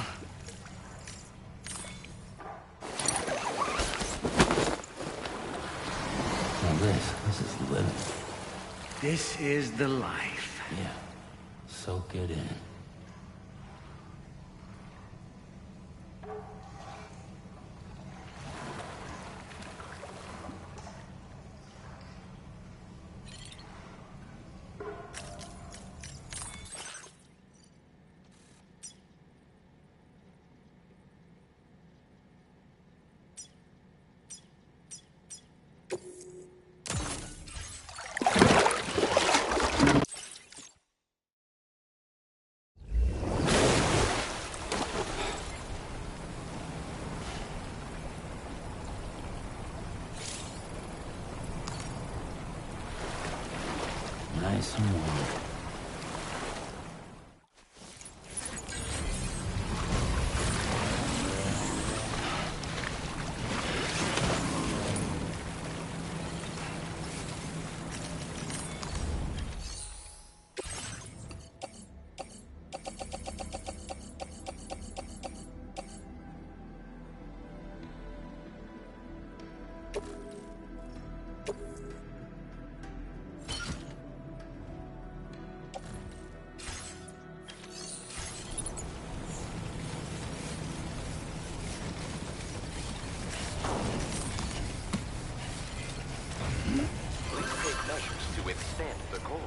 this is living. This is the life. Yeah. Soak it in. Nice and warm. To withstand the cold.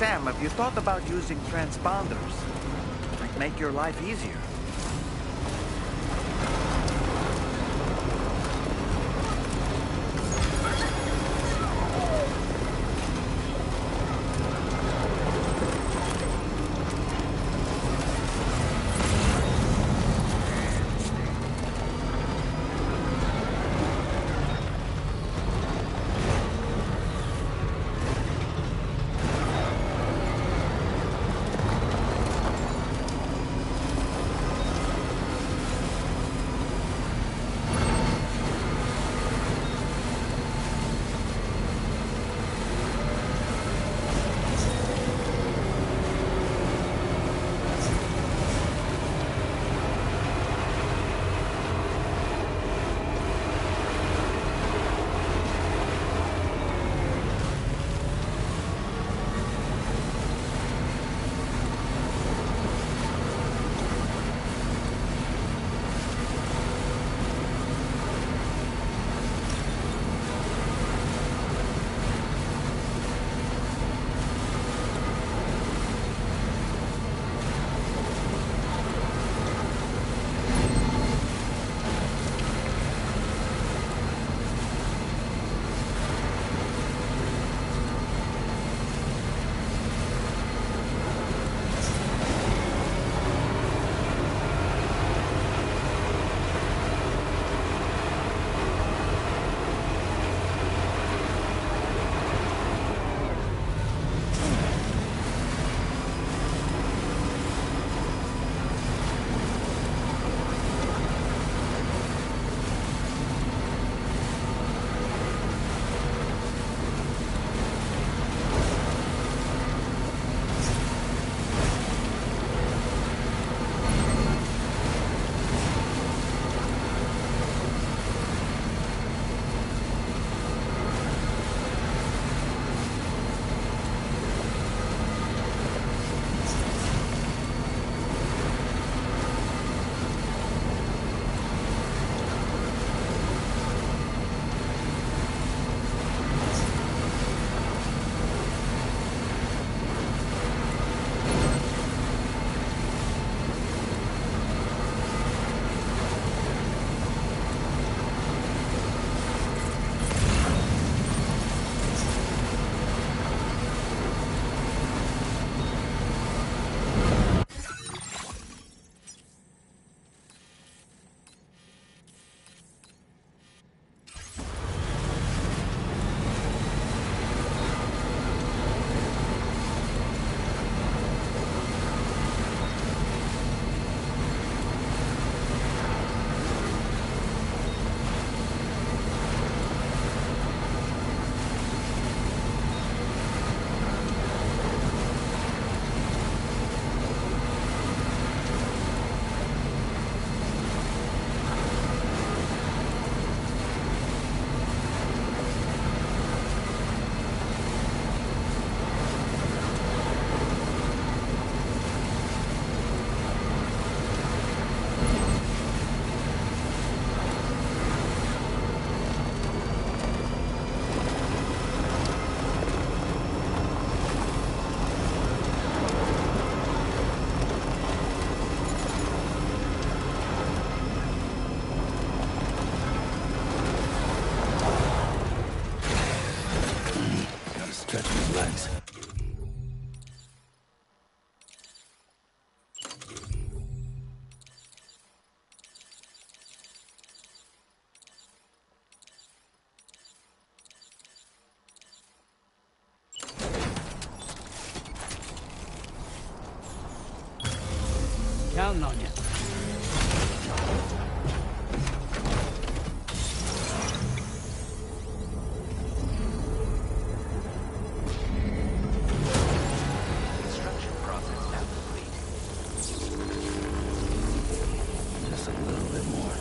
Sam, have you thought about using transponders? Might make your life easier. counting on you. Construction process now complete. Just a little bit more.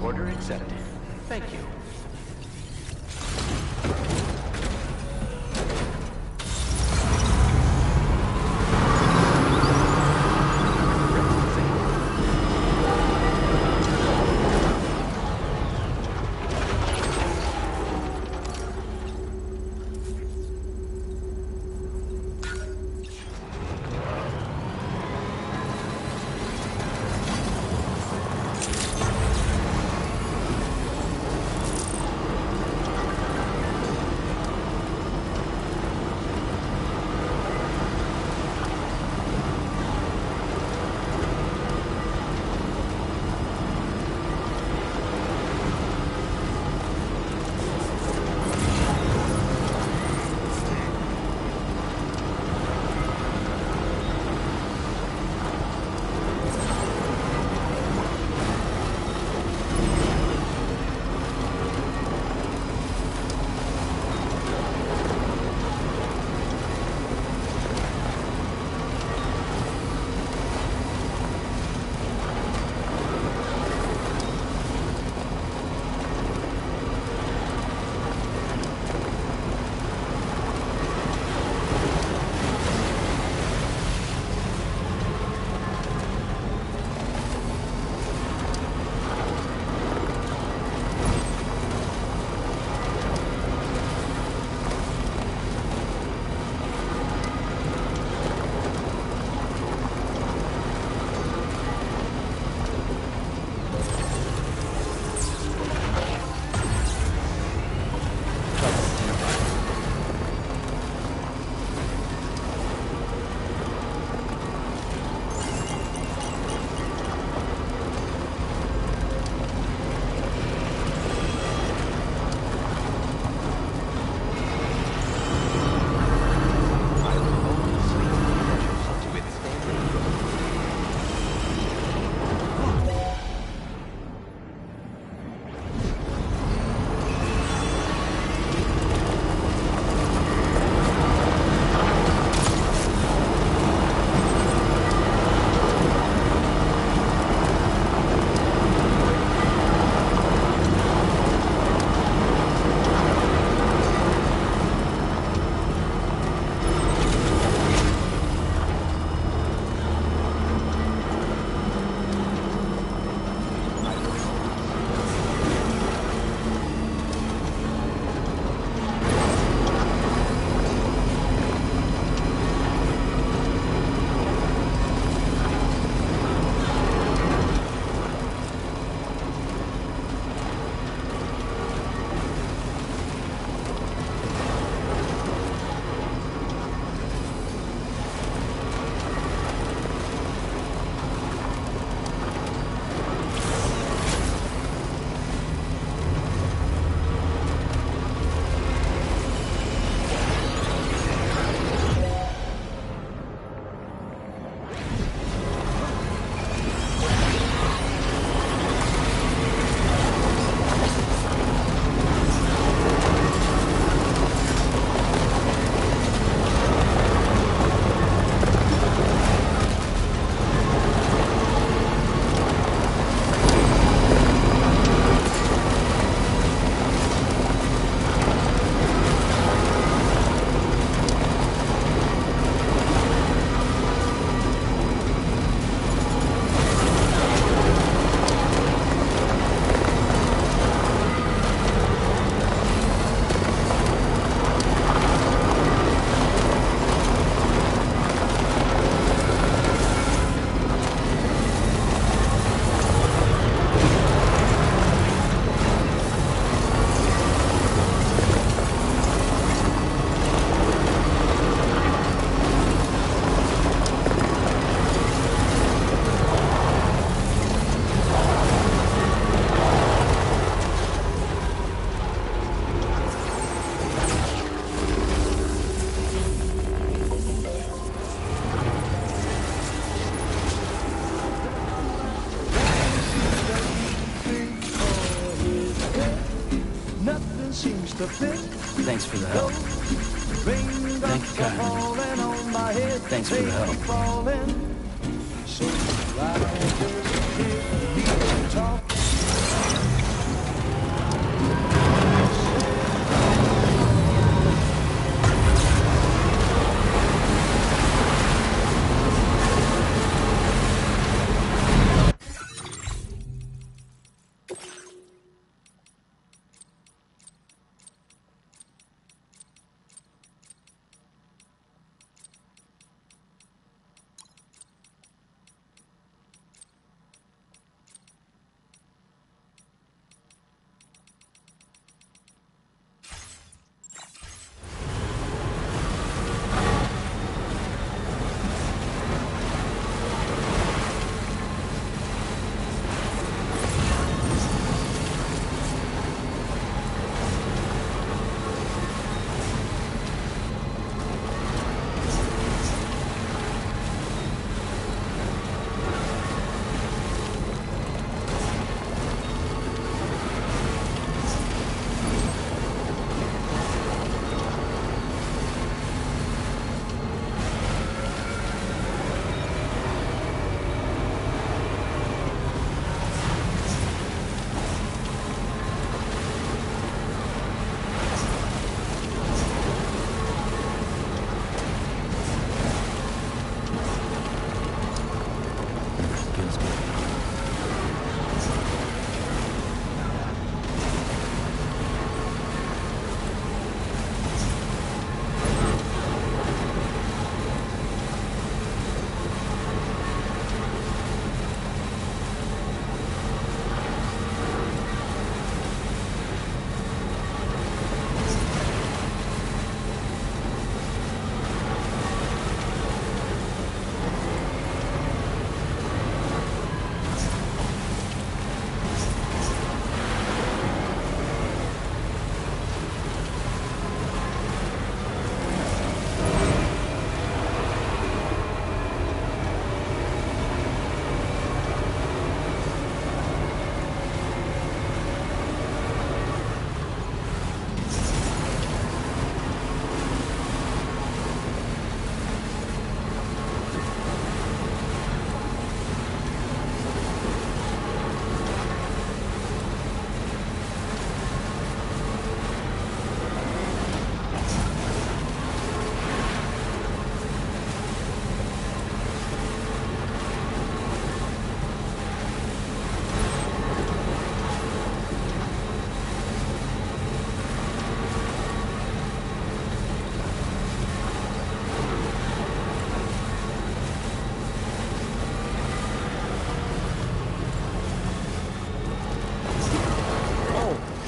Order accepted. Thank you. Thanks for the help. Thank you kindly. Thanks for the help.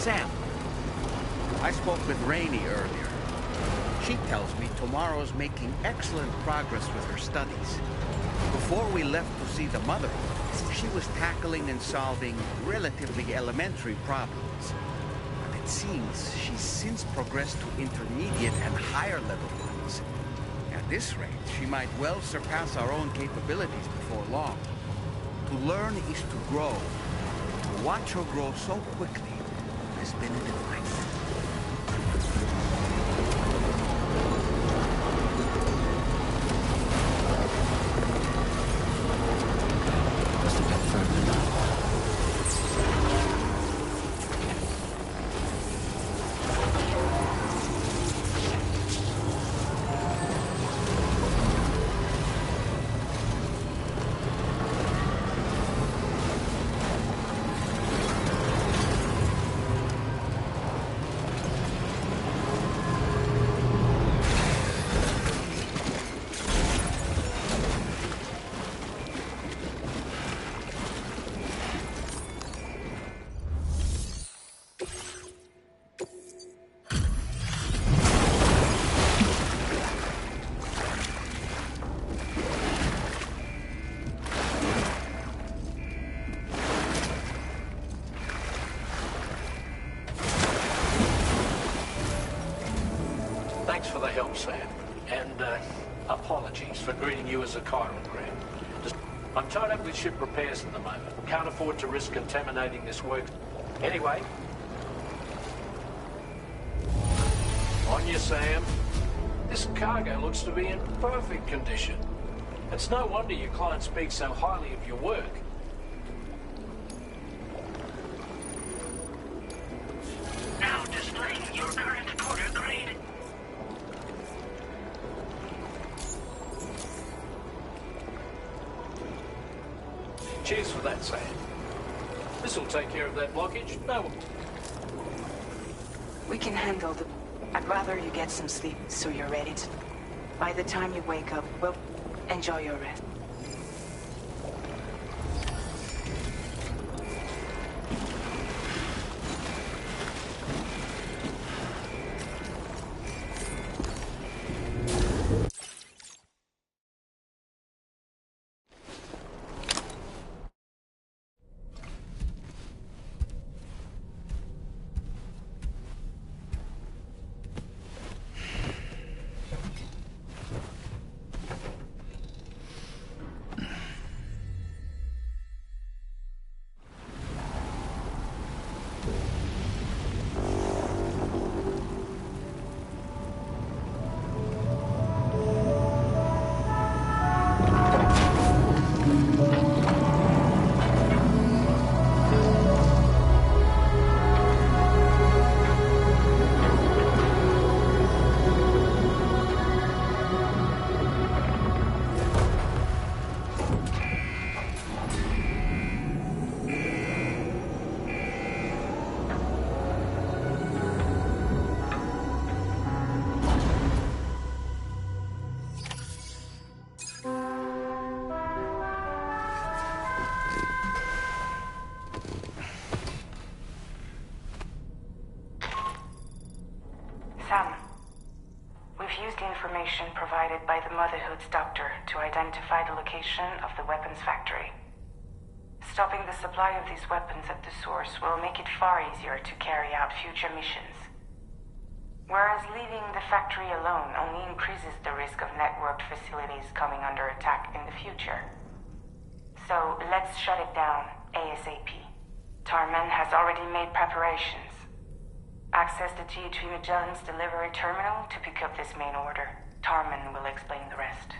Sam, I spoke with Rainey earlier. She tells me Tomorrow's making excellent progress with her studies. Before we left to see the mother, she was tackling and solving relatively elementary problems. But it seems she's since progressed to intermediate and higher level ones. At this rate, she might well surpass our own capabilities before long. To learn is to grow. To watch her grow so quickly has been a delight. Thanks for the help, Sam. And, apologies for greeting you as a chiral grant. I'm tied up with ship repairs at the moment. Can't afford to risk contaminating this work. Anyway. On you, Sam. This cargo looks to be in perfect condition. It's no wonder your client speaks so highly of your work. Now displaying your current porter grade. Cheers for that, Sam. This'll take care of that blockage. No. We can handle the... I'd rather you get some sleep so you're ready to... By the time you wake up, well, enjoy your rest. Sam, we've used the information provided by the Motherhood's doctor to identify the location of the weapons factory. Stopping the supply of these weapons at the source will make it far easier to carry out future missions. Whereas leaving the factory alone only increases the risk of networked facilities coming under attack in the future. So let's shut it down ASAP. Tarman has already made preparations. Access the Ds2 Magellan's delivery terminal to pick up this main order. Tarman will explain the rest.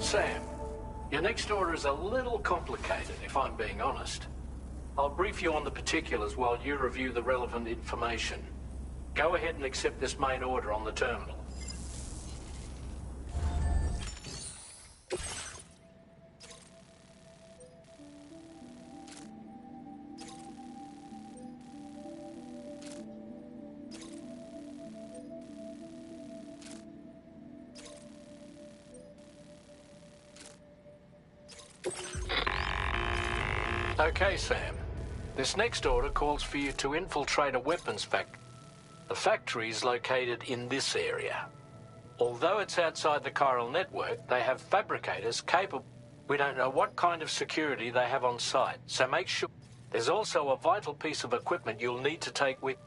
Sam, your next order is a little complicated, if I'm being honest. I'll brief you on the particulars while you review the relevant information. Go ahead and accept this main order on the terminal. Okay, Sam. This next order calls for you to infiltrate a weapons factory. The factory is located in this area. Although it's outside the chiral network, they have fabricators capable. We don't know what kind of security they have on site, so make sure. There's also a vital piece of equipment you'll need to take with.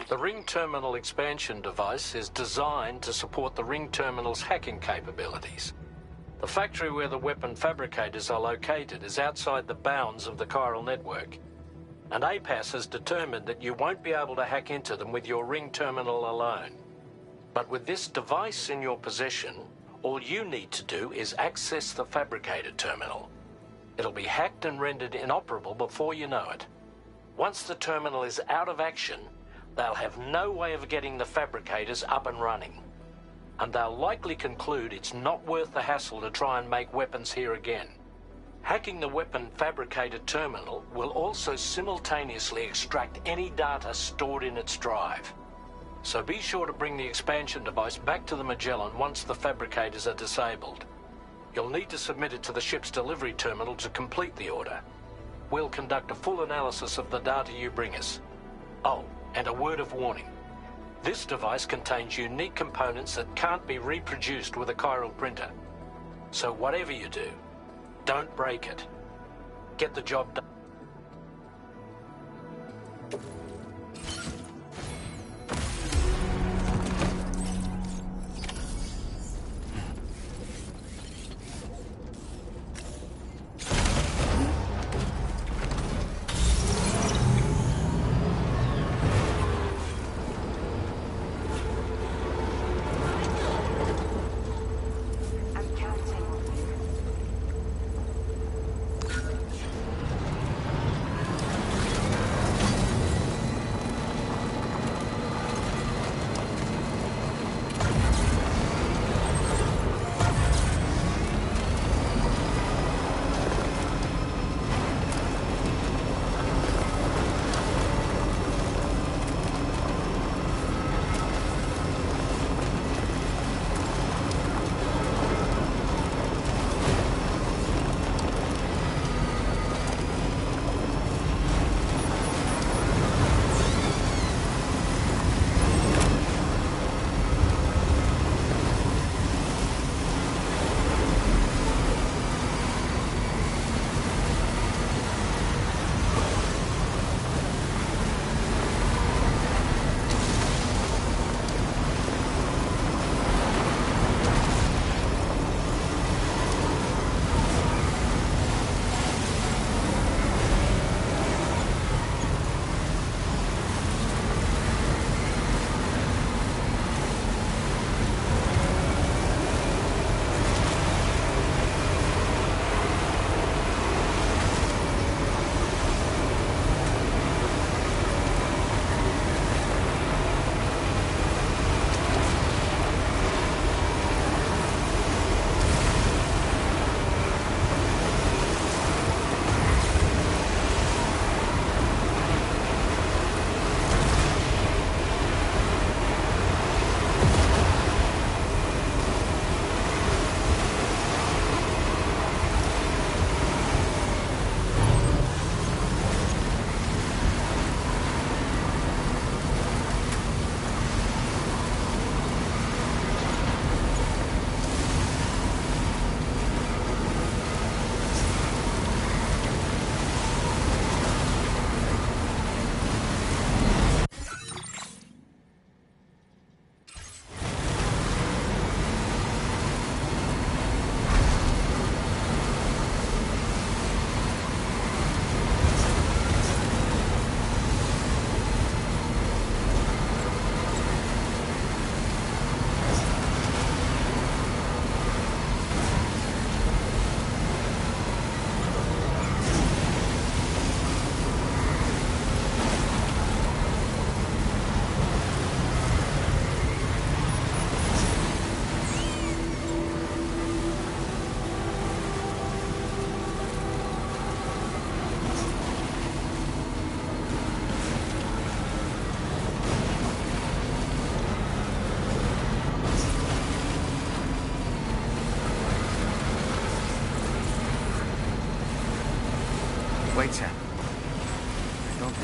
The ring terminal expansion device is designed to support the ring terminal's hacking capabilities. The factory where the weapon fabricators are located is outside the bounds of the chiral network, and APAS has determined that you won't be able to hack into them with your ring terminal alone. But with this device in your possession, all you need to do is access the fabricator terminal. It'll be hacked and rendered inoperable before you know it. Once the terminal is out of action, they'll have no way of getting the fabricators up and running. And they'll likely conclude it's not worth the hassle to try and make weapons here again. Hacking the weapon fabricator terminal will also simultaneously extract any data stored in its drive. So be sure to bring the expansion device back to the Magellan once the fabricators are disabled. You'll need to submit it to the ship's delivery terminal to complete the order. We'll conduct a full analysis of the data you bring us. Oh, and a word of warning. This device contains unique components that can't be reproduced with a chiral printer. So whatever you do, don't break it. Get the job done.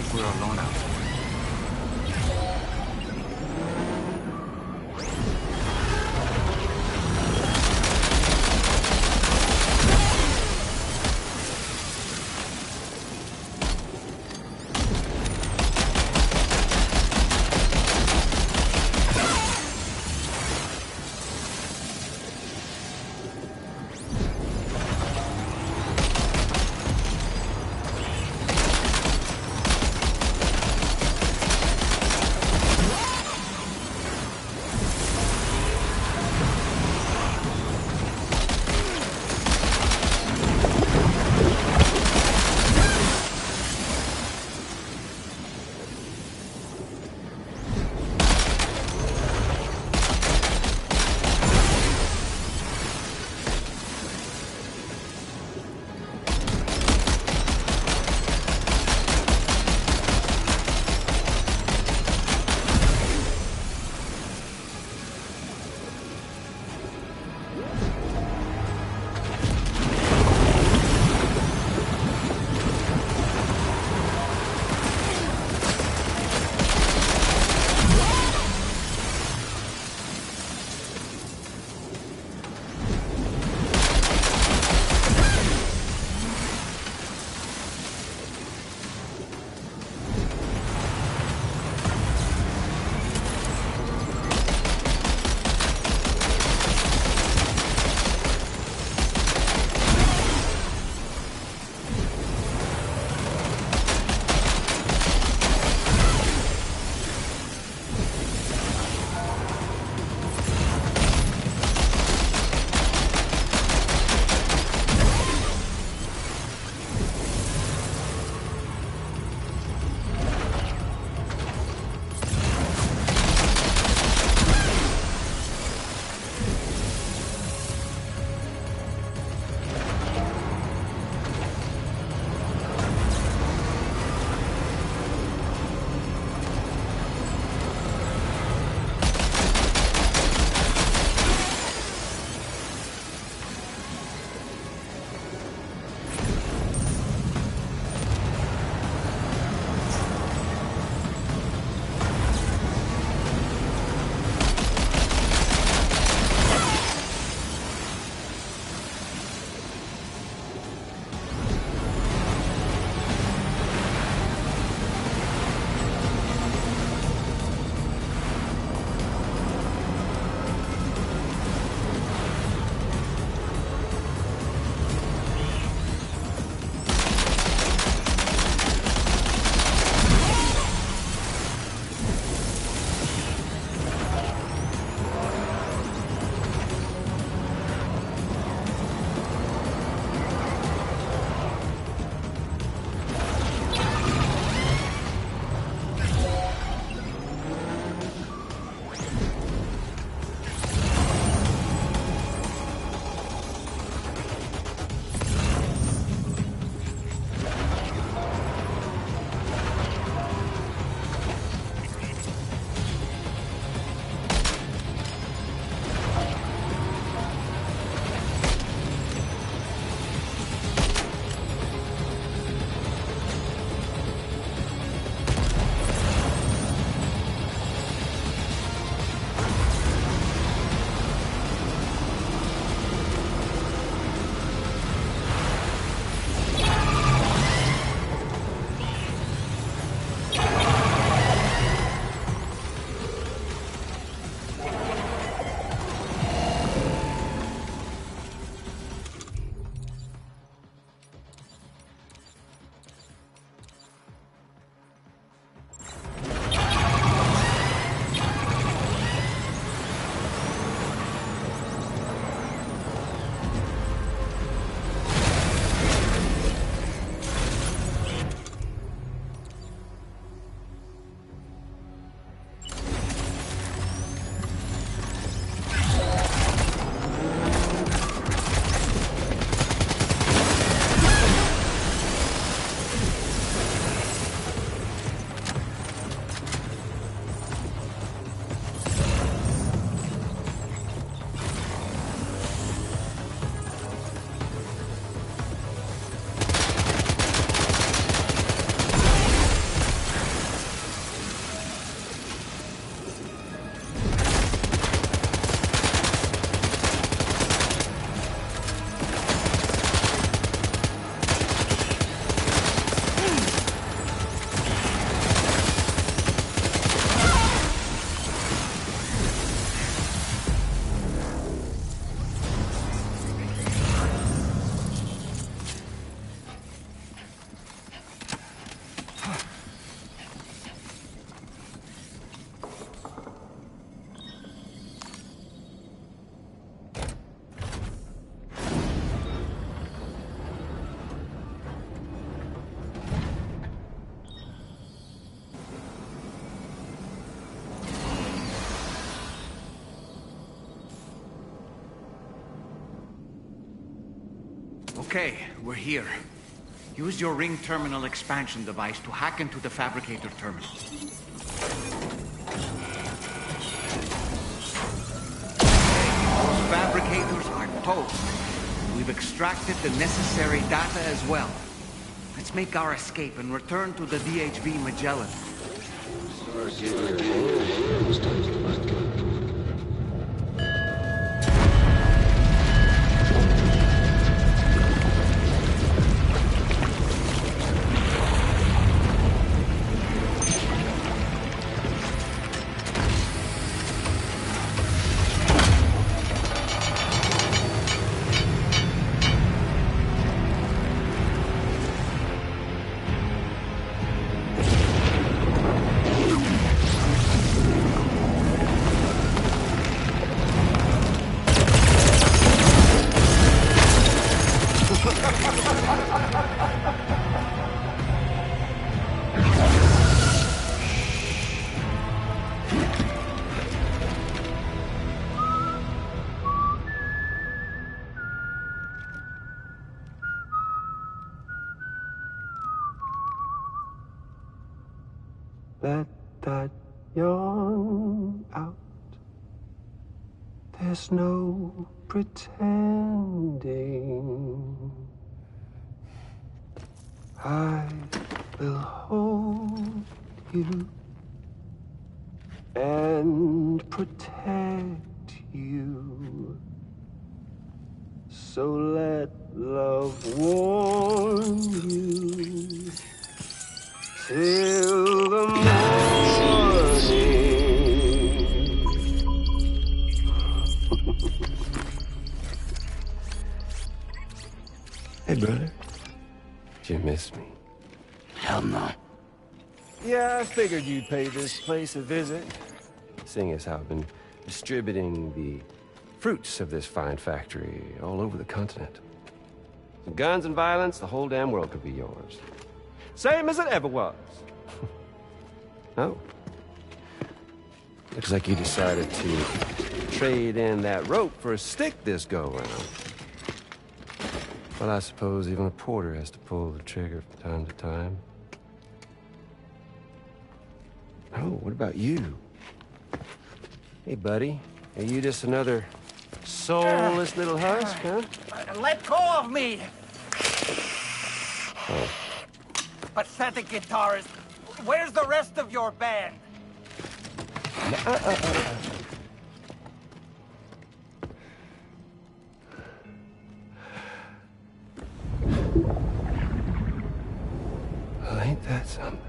think we're alone out there. Okay, we're here. Use your ring terminal expansion device to hack into the fabricator terminal. Those fabricators are toast. We've extracted the necessary data as well. Let's make our escape and return to the DHV Magellan. Let that yawn out. There's no pretending. I will hold you and protect you. So let love warm you till the morning. Hey, brother. Did you miss me? Hell no. Yeah, I figured you'd pay this place a visit, seeing as how I've been distributing the fruits of this fine factory all over the continent. Some guns and violence, the whole damn world could be yours. Same as it ever was. Oh. Looks like you decided to trade in that rope for a stick this go-around. Well, I suppose even a porter has to pull the trigger from time to time. Oh, what about you? Hey, buddy. Are you just another soulless little husk, huh? Let go of me! Oh. Pathetic guitarist. Where's the rest of your band? Well, ain't that something?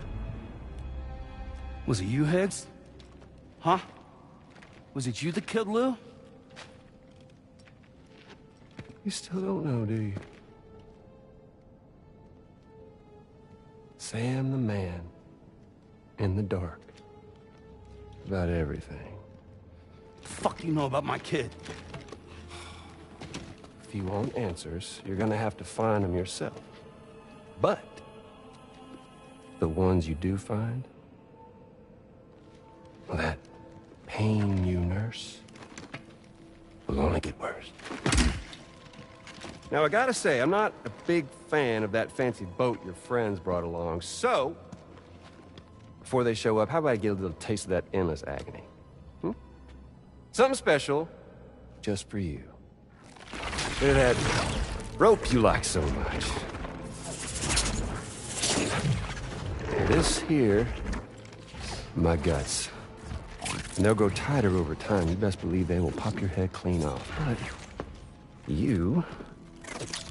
Was it you, Higgs? Huh? Was it you that killed Lou? You still don't know, do you? Sam the man. In the dark. About everything. The fuck you know about my kid? If you want answers, you're gonna have to find them yourself. But the ones you do find, well, that pain you nurse will only get worse. Now, I gotta say, I'm not a big fan of that fancy boat your friends brought along, so before they show up, how about I get a little taste of that endless agony? Something special just for you. Bit of that rope you like so much. This here, my guts. And they'll grow tighter over time. You best believe they will pop your head clean off. But you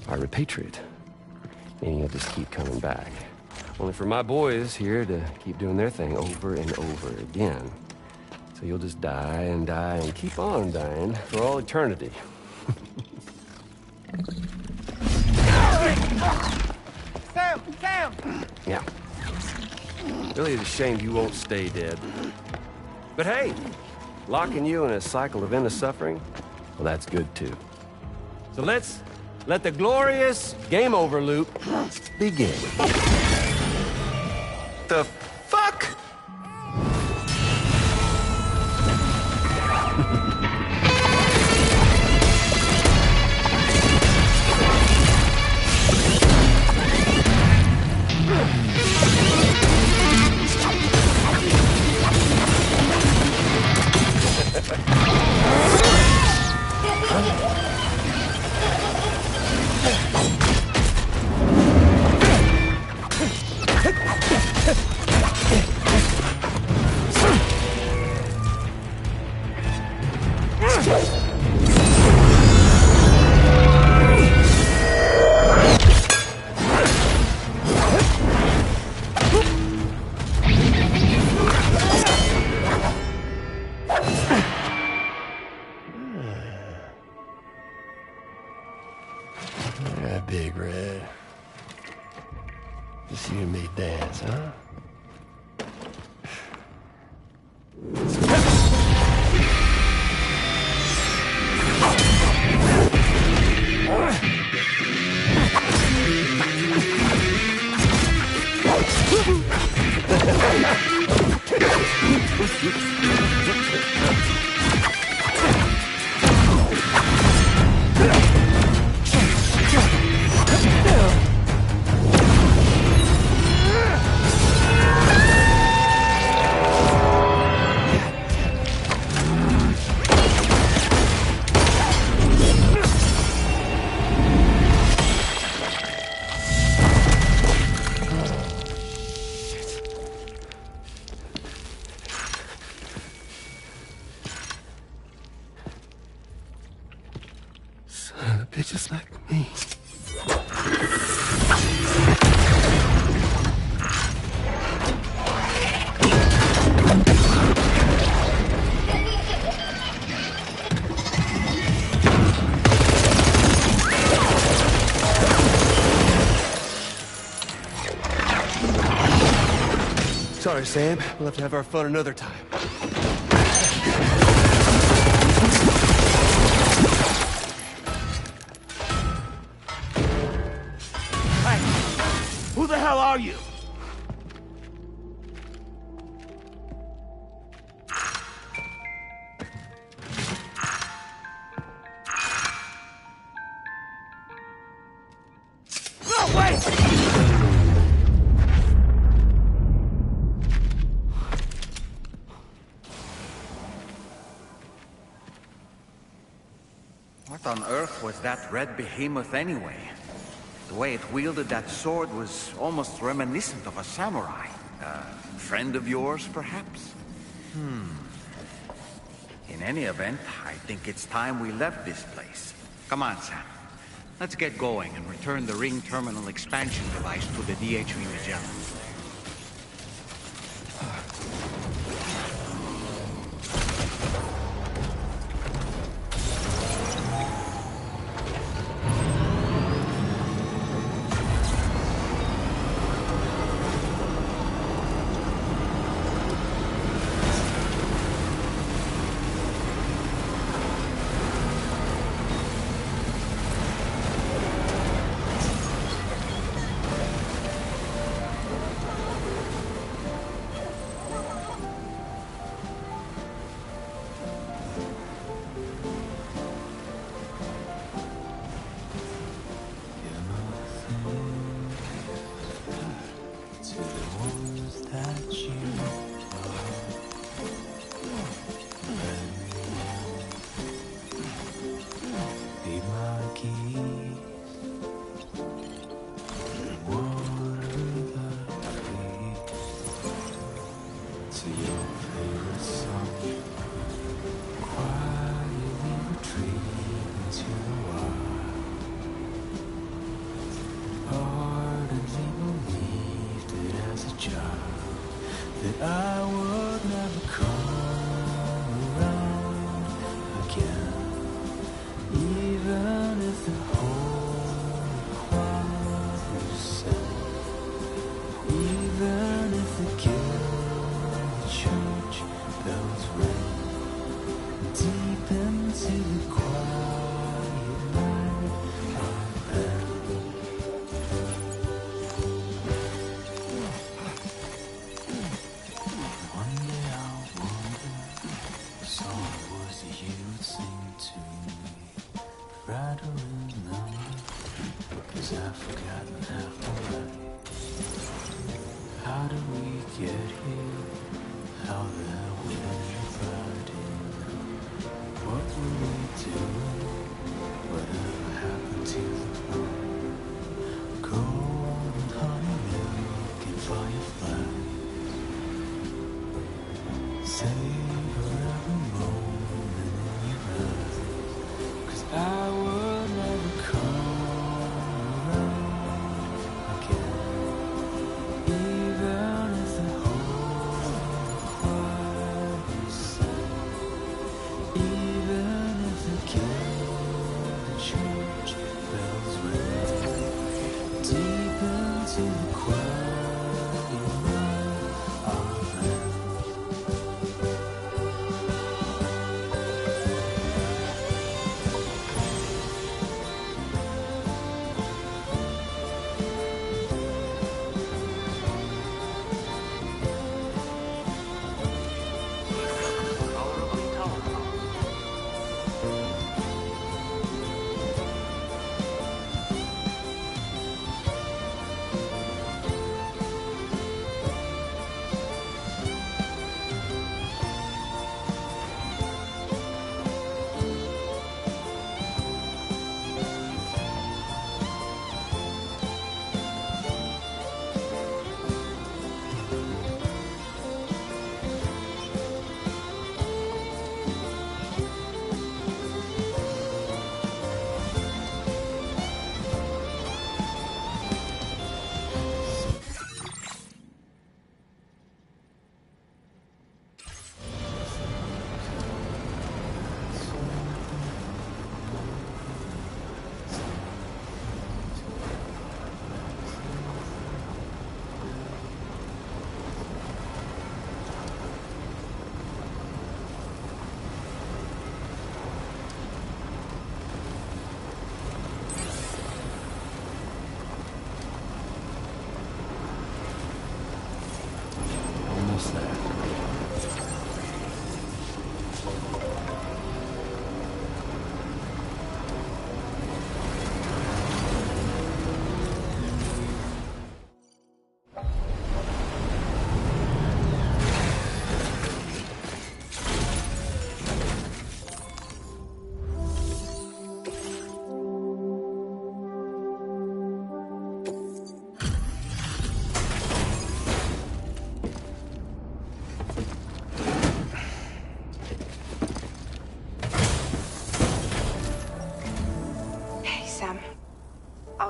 are a patriot, meaning you'll just keep coming back. Only for my boys here to keep doing their thing over and over again. So you'll just die and die and keep on dying for all eternity. Sam! Sam! Yeah. Really is a shame you won't stay dead. But hey, locking you in a cycle of endless suffering, well, that's good too. So let's let the glorious game over loop begin. The fuck? Big Red. Just you and me dance, huh? Bitches like me. Sorry, Sam. We'll have to have our fun another time. Who the hell are you? No, wait! What on earth was that red behemoth anyway? The way it wielded that sword was almost reminiscent of a samurai. A friend of yours, perhaps? In any event, I think it's time we left this place. Come on, Sam. Let's get going and return the ring terminal expansion device to the Ds2 Magellan. I would never come around again, even if the whole world was sent, even if the guild church bells ring deep into the quiet night of end. I've forgotten half already. How did we get here? How the hell we ended here? What will we do? Whatever happened to the plan? Gold and honey milk and fireflies. Savor every moment in your eyes, 'cause I would never come. Even if the whole world was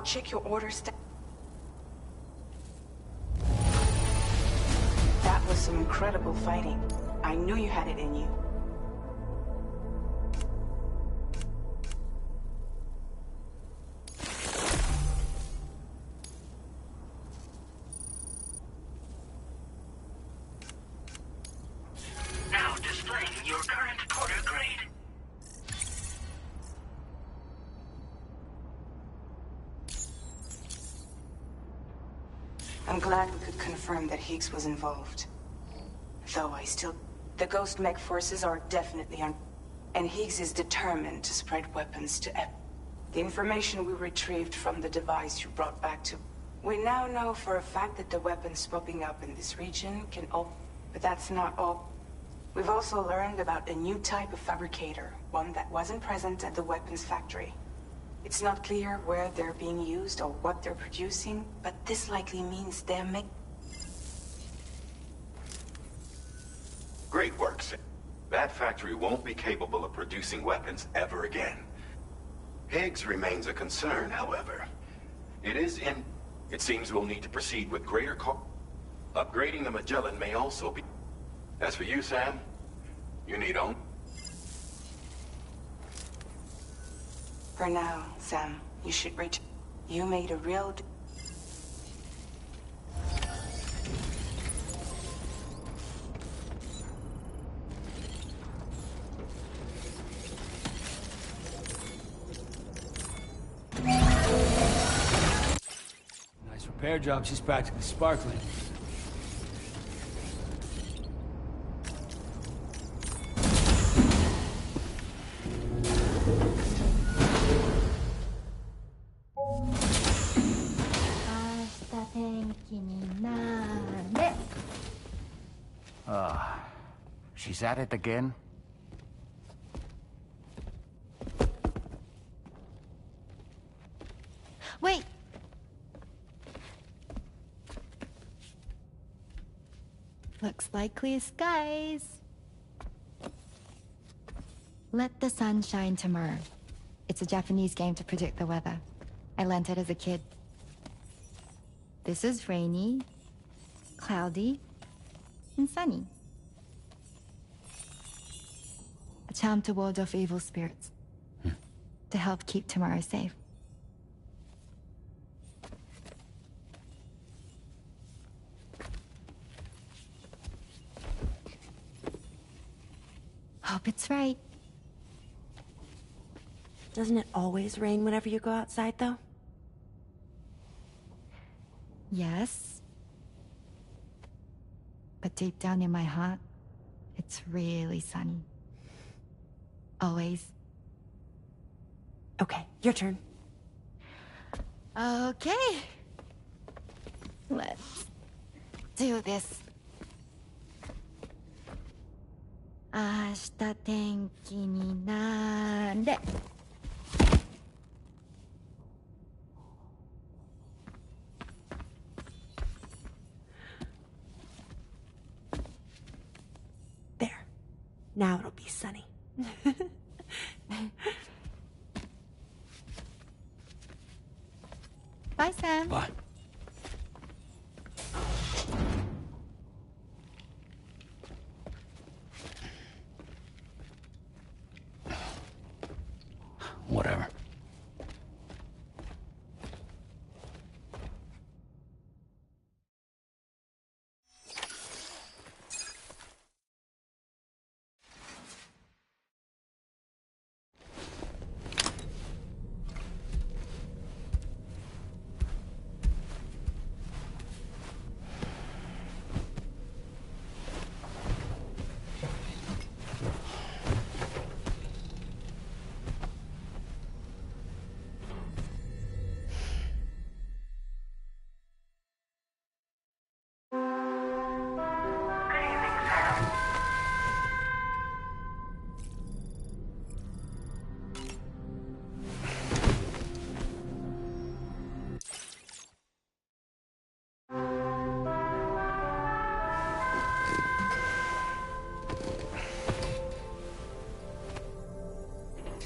I'll check your orders. That was some incredible fighting. I knew you had it in you. Now displaying your current quarter grade. I'm glad we could confirm that Higgs was involved. Though I still... The Ghost Mech forces are definitely on... And Higgs is determined to spread weapons to The information we retrieved from the device you brought back to... We now know for a fact that the weapons popping up in this region can all... But that's not all. We've also learned about a new type of fabricator, one that wasn't present at the weapons factory. It's not clear where they're being used or what they're producing, but this likely means they're Great work, Sam. That factory won't be capable of producing weapons ever again. Higgs remains a concern, however. It seems we'll need to proceed with greater Upgrading the Magellan may also be... As for you, Sam, you need only... For now, Sam, you should reach... You made a real... Nice repair job. She's practically sparkling. She's at it again? Wait! Looks like clear skies. Let the sun shine tomorrow. It's a Japanese game to predict the weather. I learned it as a kid. This is rainy, cloudy, and sunny. A charm to ward off evil spirits. To help keep tomorrow safe. Hope it's right. Doesn't it always rain whenever you go outside, though? Yes. But deep down in my heart, it's really sunny. Always. Okay, your turn. Okay. Let's do this. 明日天気になれ。There. Now it'll be sunny. Bye, Sam. Bye. Whatever.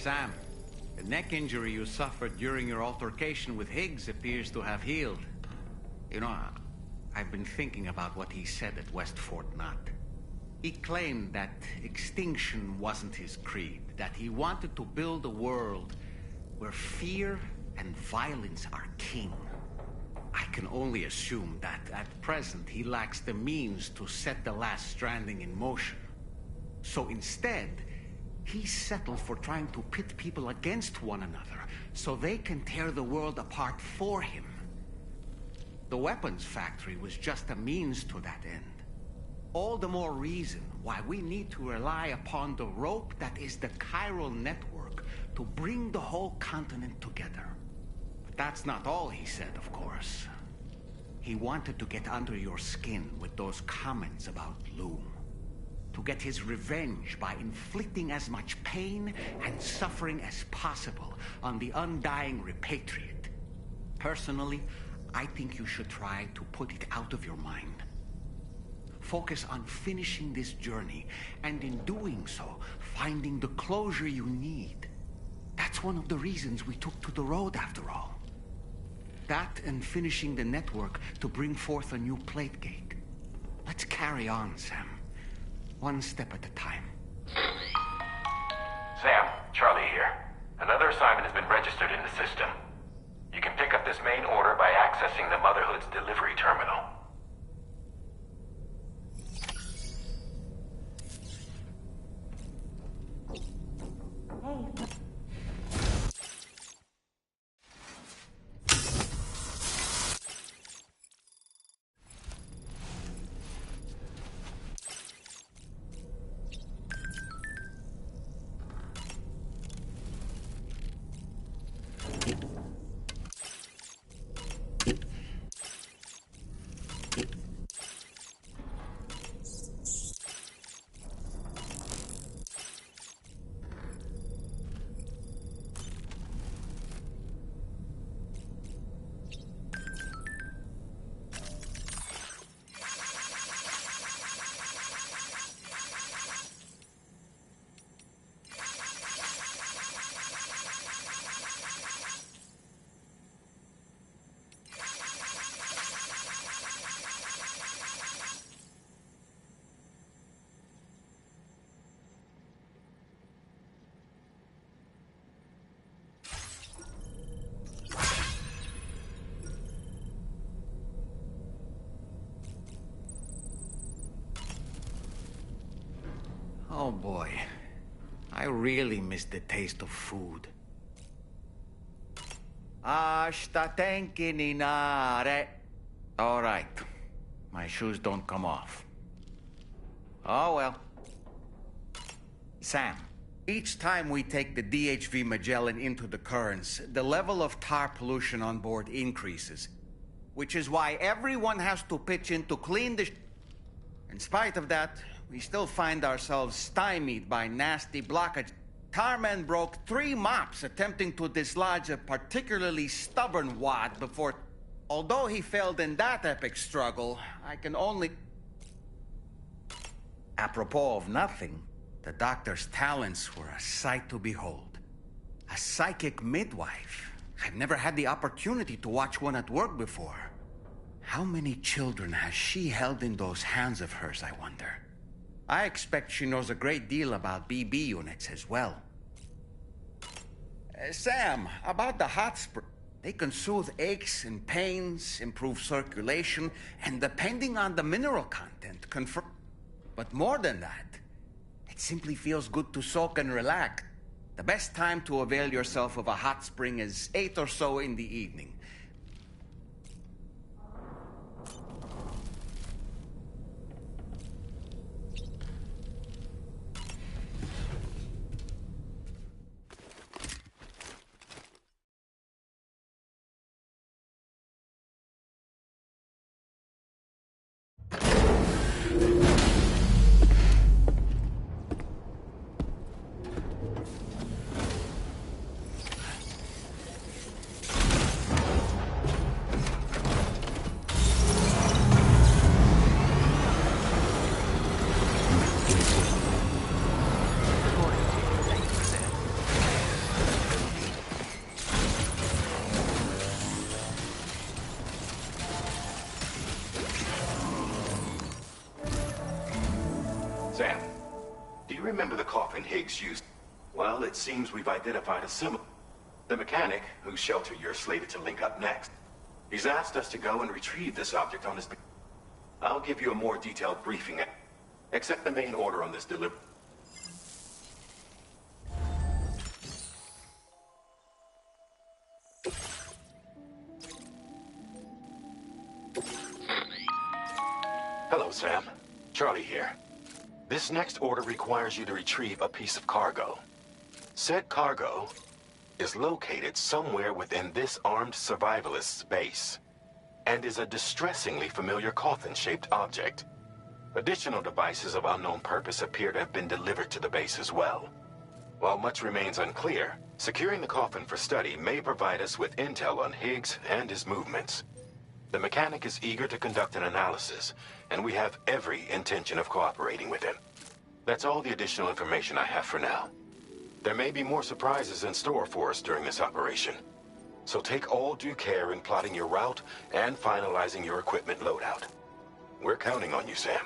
Sam, The neck injury you suffered during your altercation with Higgs appears to have healed. You know, I've been thinking about what he said at West Fort Knot. He claimed that extinction wasn't his creed, that he wanted to build a world where fear and violence are king. I can only assume that at present he lacks the means to set the last stranding in motion. So instead, he settled for trying to pit people against one another so they can tear the world apart for him. The weapons factory was just a means to that end. All the more reason why we need to rely upon the rope that is the chiral network to bring the whole continent together. But that's not all he said, of course. He wanted to get under your skin with those comments about Loom. To get his revenge by inflicting as much pain and suffering as possible on the undying repatriate. Personally, I think you should try to put it out of your mind. Focus on finishing this journey, and in doing so, finding the closure you need. That's one of the reasons we took to the road, after all. That and finishing the network to bring forth a new plate gate. Let's carry on, Sam. One step at a time. Sam, Charlie here. Another assignment has been registered in the system. You can pick up this main order by accessing the Motherhood's delivery terminal. Oh boy, I really miss the taste of food. Ashita tenki ni nare. All right, my shoes don't come off. Oh well. Sam, each time we take the DHV Magellan into the currents, the level of tar pollution on board increases. Which is why everyone has to pitch in to clean the... In spite of that, we still find ourselves stymied by nasty blockage. Tarman broke 3 mops attempting to dislodge a particularly stubborn wad before... Although he failed in that epic struggle, I can only... Apropos of nothing, the doctor's talents were a sight to behold. A psychic midwife. I've never had the opportunity to watch one at work before. How many children has she held in those hands of hers, I wonder? I expect she knows a great deal about BB units as well. Sam, about the hot spring. They can soothe aches and pains, improve circulation, and depending on the mineral content, confirm. But more than that, it simply feels good to soak and relax. The best time to avail yourself of a hot spring is 8 or so in the evening. used. Well, it seems we've identified a symbol. The mechanic, whose shelter you're slated to link up next. He's asked us to go and retrieve this object on his... I'll give you a more detailed briefing. Accept the main order on this delivery. Hello, Sam. Charlie here. This next order requires you to retrieve a piece of cargo. Said cargo is located somewhere within this armed survivalist's base, and is a distressingly familiar coffin-shaped object. Additional devices of unknown purpose appear to have been delivered to the base as well. While much remains unclear, securing the coffin for study may provide us with intel on Higgs and his movements. The mechanic is eager to conduct an analysis, and we have every intention of cooperating with him. That's all the additional information I have for now. There may be more surprises in store for us during this operation, so take all due care in plotting your route and finalizing your equipment loadout. We're counting on you, Sam.